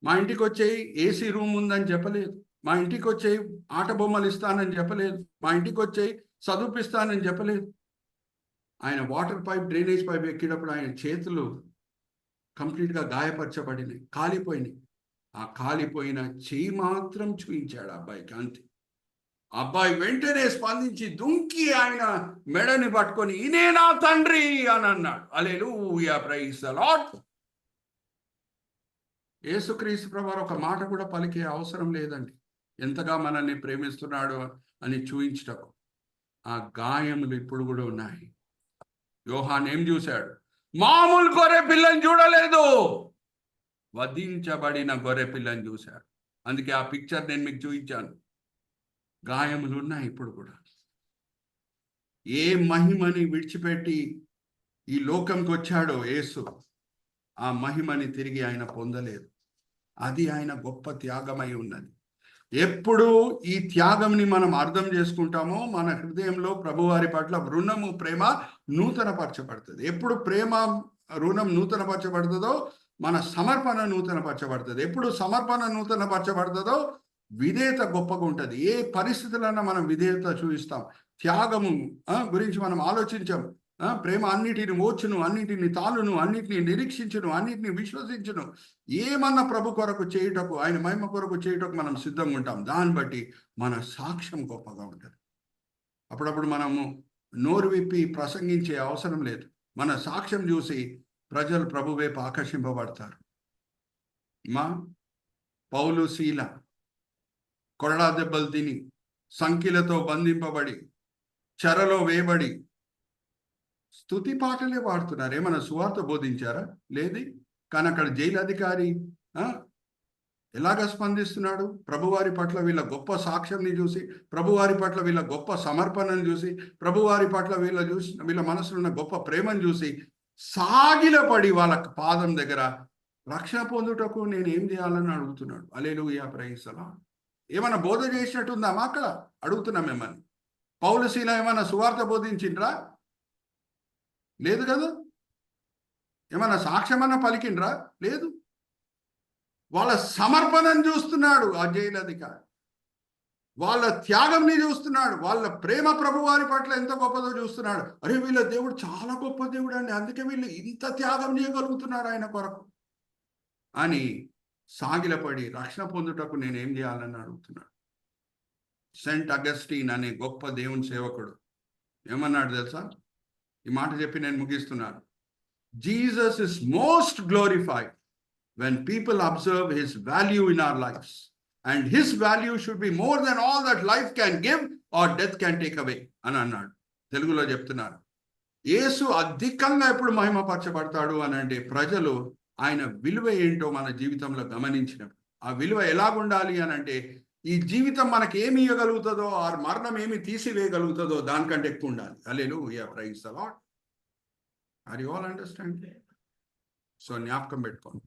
మా ఇంటికి వచ్చేయి, ఏసీ రూమ్ ఉందని చెప్పలేదు, మా ఇంటికి వచ్చేయి ఆట బొమ్మలు ఇస్తానని చెప్పలేదు, మా ఇంటికి వచ్చేయి చదివిపిస్తానని చెప్పలేదు. ఆయన వాటర్ పైప్, డ్రైనేజ్ పైప్ ఎక్కేటప్పుడు ఆయన చేతులు కంప్లీట్గా గాయపరచబడినాయి, కాలిపోయినాయి. ఆ కాలిపోయిన చెయ్యి మాత్రం చూపించాడు అబ్బాయికి, అంతే. అబ్బాయి వెంటనే స్పందించి దుంకి ఆయన మెడని పట్టుకొని ఇనే నా తండ్రి అని అన్నాడు. హల్లెలూయా, ప్రైజ్ ది లార్డ్. యేసుక్రీస్తు ప్రభువారు ఒక మాట కూడా పలికే అవసరం లేదండి, ఎంతగా మనల్ని ప్రేమిస్తున్నాడు అని చూయించటకు. ఆ గాయములు ఇప్పుడు కూడా ఉన్నాయి. యోహాన్ ఏం చూశాడు? మామూలు గొర్రె పిల్లని చూడలేదు, వధించబడిన గొర్రె పిల్లని చూశాడు. అందుకే ఆ పిక్చర్ నేను మీకు చూపించాను. గాయములు ఉన్నాయి ఇప్పుడు కూడా. ఏ మహిమని విడిచిపెట్టి ఈ లోకంకి వచ్చాడో యేసు, ఆ మహిమని తిరిగి ఆయన పొందలేదు. అది ఆయన గొప్ప త్యాగమై ఉన్నది. ఎప్పుడు ఈ త్యాగంని మనం అర్థం చేసుకుంటామో మన హృదయంలో ప్రభువారి పట్ల రుణము, ప్రేమ నూతనపరచబడుతుంది. ఎప్పుడు ప్రేమ రుణం నూతనపరచబడుతుందో మన సమర్పణ నూతనపరచబడుతుంది. ఎప్పుడు సమర్పణ నూతనపరచబడుతుందో విధేయత గొప్పగా ఉంటుంది. ఏ పరిస్థితులన్నా మనం విధేయత చూపిస్తాం. త్యాగము గురించి మనం ఆలోచించాం. ప్రేమ అన్నిటిని ఓచును, అన్నిటిని తాళును, అన్నిటిని నిరీక్షించును, అన్నిటిని విశ్వసించును. ఏమన్నా ప్రభు కొరకు చేయుటకు, ఆయన మహిమ కొరకు చేయుటకు మనం సిద్ధంగా ఉంటాం. దాన్ని బట్టి మన సాక్ష్యం గొప్పగా ఉంటుంది. అప్పుడప్పుడు మనము నోరు విప్పి ప్రసంగించే అవసరం లేదు. మన సాక్ష్యం చూసి ప్రజలు ప్రభు వైపు ఆకర్షింపబడతారు. పౌలు, శీల కొరడా దెబ్బలు తిని, సంఖ్యలతో బంధింపబడి, చెరలో వేయబడి స్తుతి పాటలే పాడుతున్నారు. ఏమన్నా సువార్త బోధించారా? లేదు. కానీ అక్కడ జైలు అధికారి ఎలాగ స్పందిస్తున్నాడు? ప్రభువారి పట్ల వీళ్ళ గొప్ప సాక్ష్యంని చూసి, ప్రభువారి పట్ల వీళ్ళ గొప్ప సమర్పణను చూసి, ప్రభువారి పట్ల వీళ్ళ మనసులో ఉన్న గొప్ప ప్రేమను చూసి సాగిలపడి వాళ్ళ పాదం దగ్గర రక్షణ పొందుటకు నేను ఏం చేయాలని అడుగుతున్నాడు. హల్లెలూయా, ప్రైజ్ ది లార్డ్. ఏమన్నా బోధ చేసినట్టుందా అక్కడ? అడుగుతున్నాం మిమ్మల్ని. పౌలు, శీల ఏమన్నా సువార్త బోధించిండ్రా? లేదు కదా. ఏమన్నా సాక్ష్యమన్నా పలికిండ్రా? లేదు. వాళ్ళ సమర్పణను చూస్తున్నాడు ఆ జైలు అధికారి, వాళ్ళ త్యాగంని చూస్తున్నాడు, వాళ్ళ ప్రేమ ప్రభువారి పట్ల ఎంత గొప్పదో చూస్తున్నాడు. అరే వీళ్ళ దేవుడు చాలా గొప్ప దేవుడు అండి, అందుకే వీళ్ళు ఇంత త్యాగం చేయగలుగుతున్నారు ఆయన కొరకు అని సాగిలపడి రక్షణ పొందుటకు నేనేం చేయాలని అడుగుతున్నాడు. సెయింట్ అగస్టిన్ అనే గొప్ప దేవుని సేవకుడు ఏమన్నాడు తెలుసా? ఈ మాట చెప్పి నేను ముగిస్తున్నాను. Jesus is most glorified when people observe his value in our lives, and his value should be more than all that life can give or death can take away అని అన్నాడు. తెలుగులో చెప్తున్నారు. యేసు అధికంగా ఎప్పుడు మహిమపరచబడతాడు అని అంటే ప్రజలు ఆయన విలువ ఏంటో మన జీవితంలో గమనించినప్పుడు. ఆ విలువ ఎలాగుండాలి అని అంటే ఈ జీవితం మనకి ఏమి ఇవ్వగలుగుతుందో, ఆ మరణం ఏమి తీసివేయగలుగుతుందో దానికంటే ఎక్కువ ఉండాలి. Hallelujah, praise the Lord. Are you all understand? So జ్ఞాపకం పెట్టుకోండి,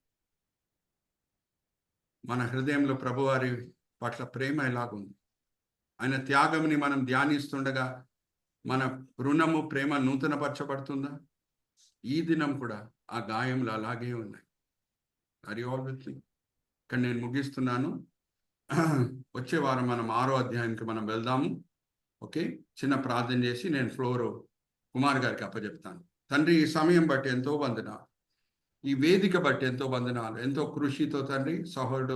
మన హృదయంలో ప్రభువారి పట్ల ప్రేమ ఎలాగుంది, ఆయన త్యాగంని మనం ధ్యానిస్తుండగా మన రుణము, ప్రేమ నూతనపరచబడుతుందా? ఈ దినం కూడా ఆ గాయములు అలాగే ఉన్నాయి. Are you all with me? ఇక్కడ నేను ముగిస్తున్నాను. వచ్చే వారం మనం 6వ అధ్యాయానికి మనం వెళ్దాము. ఓకే, చిన్న ప్రార్థన చేసి నేను ఫ్లోర్ కుమార్ గారికి అప్పచెప్తాను. తండ్రి, ఈ సమయం బట్టి ఎంతో వందనాలు, ఈ వేదిక బట్టి ఎంతో వందనాలు. ఎంతో కృషితో తండ్రి సహోదరుడు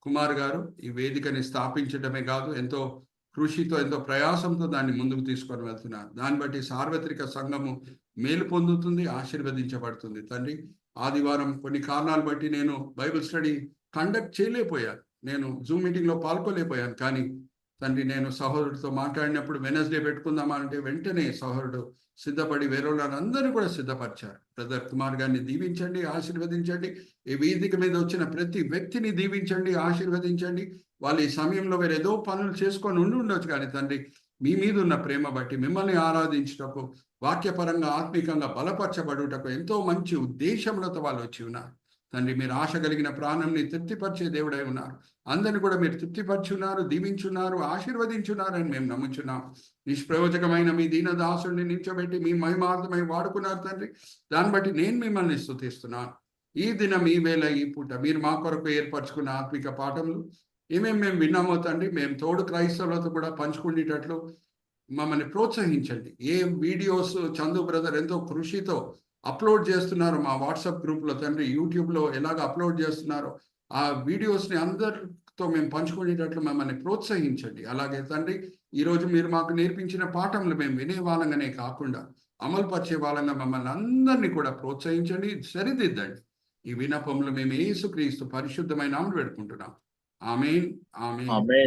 కుమార్ గారు ఈ వేదికని స్థాపించడమే కాదు, ఎంతో కృషితో, ఎంతో ప్రయాసంతో దాన్ని ముందుకు తీసుకొని వెళ్తున్నారు. దాన్ని బట్టి సార్వత్రిక సంఘము మేలు పొందుతుంది, ఆశీర్వదించబడుతుంది. తండ్రి, ఆదివారం కొన్ని కారణాలు బట్టి నేను బైబిల్ స్టడీ కండక్ట్ చేయలేకపోయాను, నేను జూమ్ మీటింగ్లో పాల్గొలేకపోయాను. కానీ తండ్రి, నేను సహోదరుడితో మాట్లాడినప్పుడు వెనస్డే పెట్టుకుందామా అంటే వెంటనే సహోదరుడు సిద్ధపడి వేరే వాళ్ళందరినీ కూడా సిద్ధపరిచారు. బ్రదర్ కుమార్ గారిని దీవించండి, ఆశీర్వదించండి. ఈ వేదిక మీద వచ్చిన ప్రతి వ్యక్తిని దీవించండి, ఆశీర్వదించండి. వాళ్ళు ఈ సమయంలో వేరేదో పనులు చేసుకొని ఉండొచ్చు, కానీ తండ్రి మీ మీద ఉన్న ప్రేమ బట్టి మిమ్మల్ని ఆరాధించుటకు, వాక్యపరంగా ఆత్మీకంగా బలపరచబడుటకు ఎంతో మంచి ఉద్దేశంలతో వాళ్ళు వచ్చి ఉన్నారు. తండ్రి, మీరు ఆశ కలిగిన ప్రాణంని తృప్తిపరిచే దేవుడై ఉన్నారు. అందరిని కూడా మీరు తృప్తిపరచున్నారు, దీవించున్నారు, ఆశీర్వదించున్నారు అని మేము నమ్ముచున్నాం. నిష్ప్రయోజకమైన మీ దీనదాసుడిని నిల్చోబెట్టి మీ మహిమార్థమై వాడుకున్నారు తండ్రి. దాన్ని బట్టి నేను మిమ్మల్ని స్తుతిస్తున్నాను. ఈ దినం, ఈ వేళ, ఈ పూట మీరు మా కొరకు ఏర్పరచుకున్న ఆత్మిక పాఠములు ఏమేమి మేము విన్నామో తండ్రి, మేము తోడు క్రైస్తవులతో కూడా పంచుకునేటట్లు మమ్మల్ని ప్రోత్సహించండి. ఏ వీడియోస్ చందు బ్రదర్ ఎంతో కృషితో అప్లోడ్ చేస్తున్నారు మా వాట్సాప్ గ్రూప్లో తండ్రి, యూట్యూబ్లో ఎలాగ అప్లోడ్ చేస్తున్నారో ఆ వీడియోస్ని అందరు తో మేము పంచుకునేటట్లు మమ్మల్ని ప్రోత్సహించండి. అలాగే తండ్రి, ఈరోజు మీరు మాకు నేర్పించిన పాఠములు మేము వినే వాళ్ళంగానే కాకుండా అమలు పరిచే వాళ్ళంగా మమ్మల్ని అందరినీ కూడా ప్రోత్సహించండి, సరిదిద్దండి. ఈ విన్నపములు మేము యేసుక్రీస్తు పరిశుద్ధమైన నామమున వేడుకుంటున్నాం. ఆమేన్, ఆమేన్. ఆమేన్.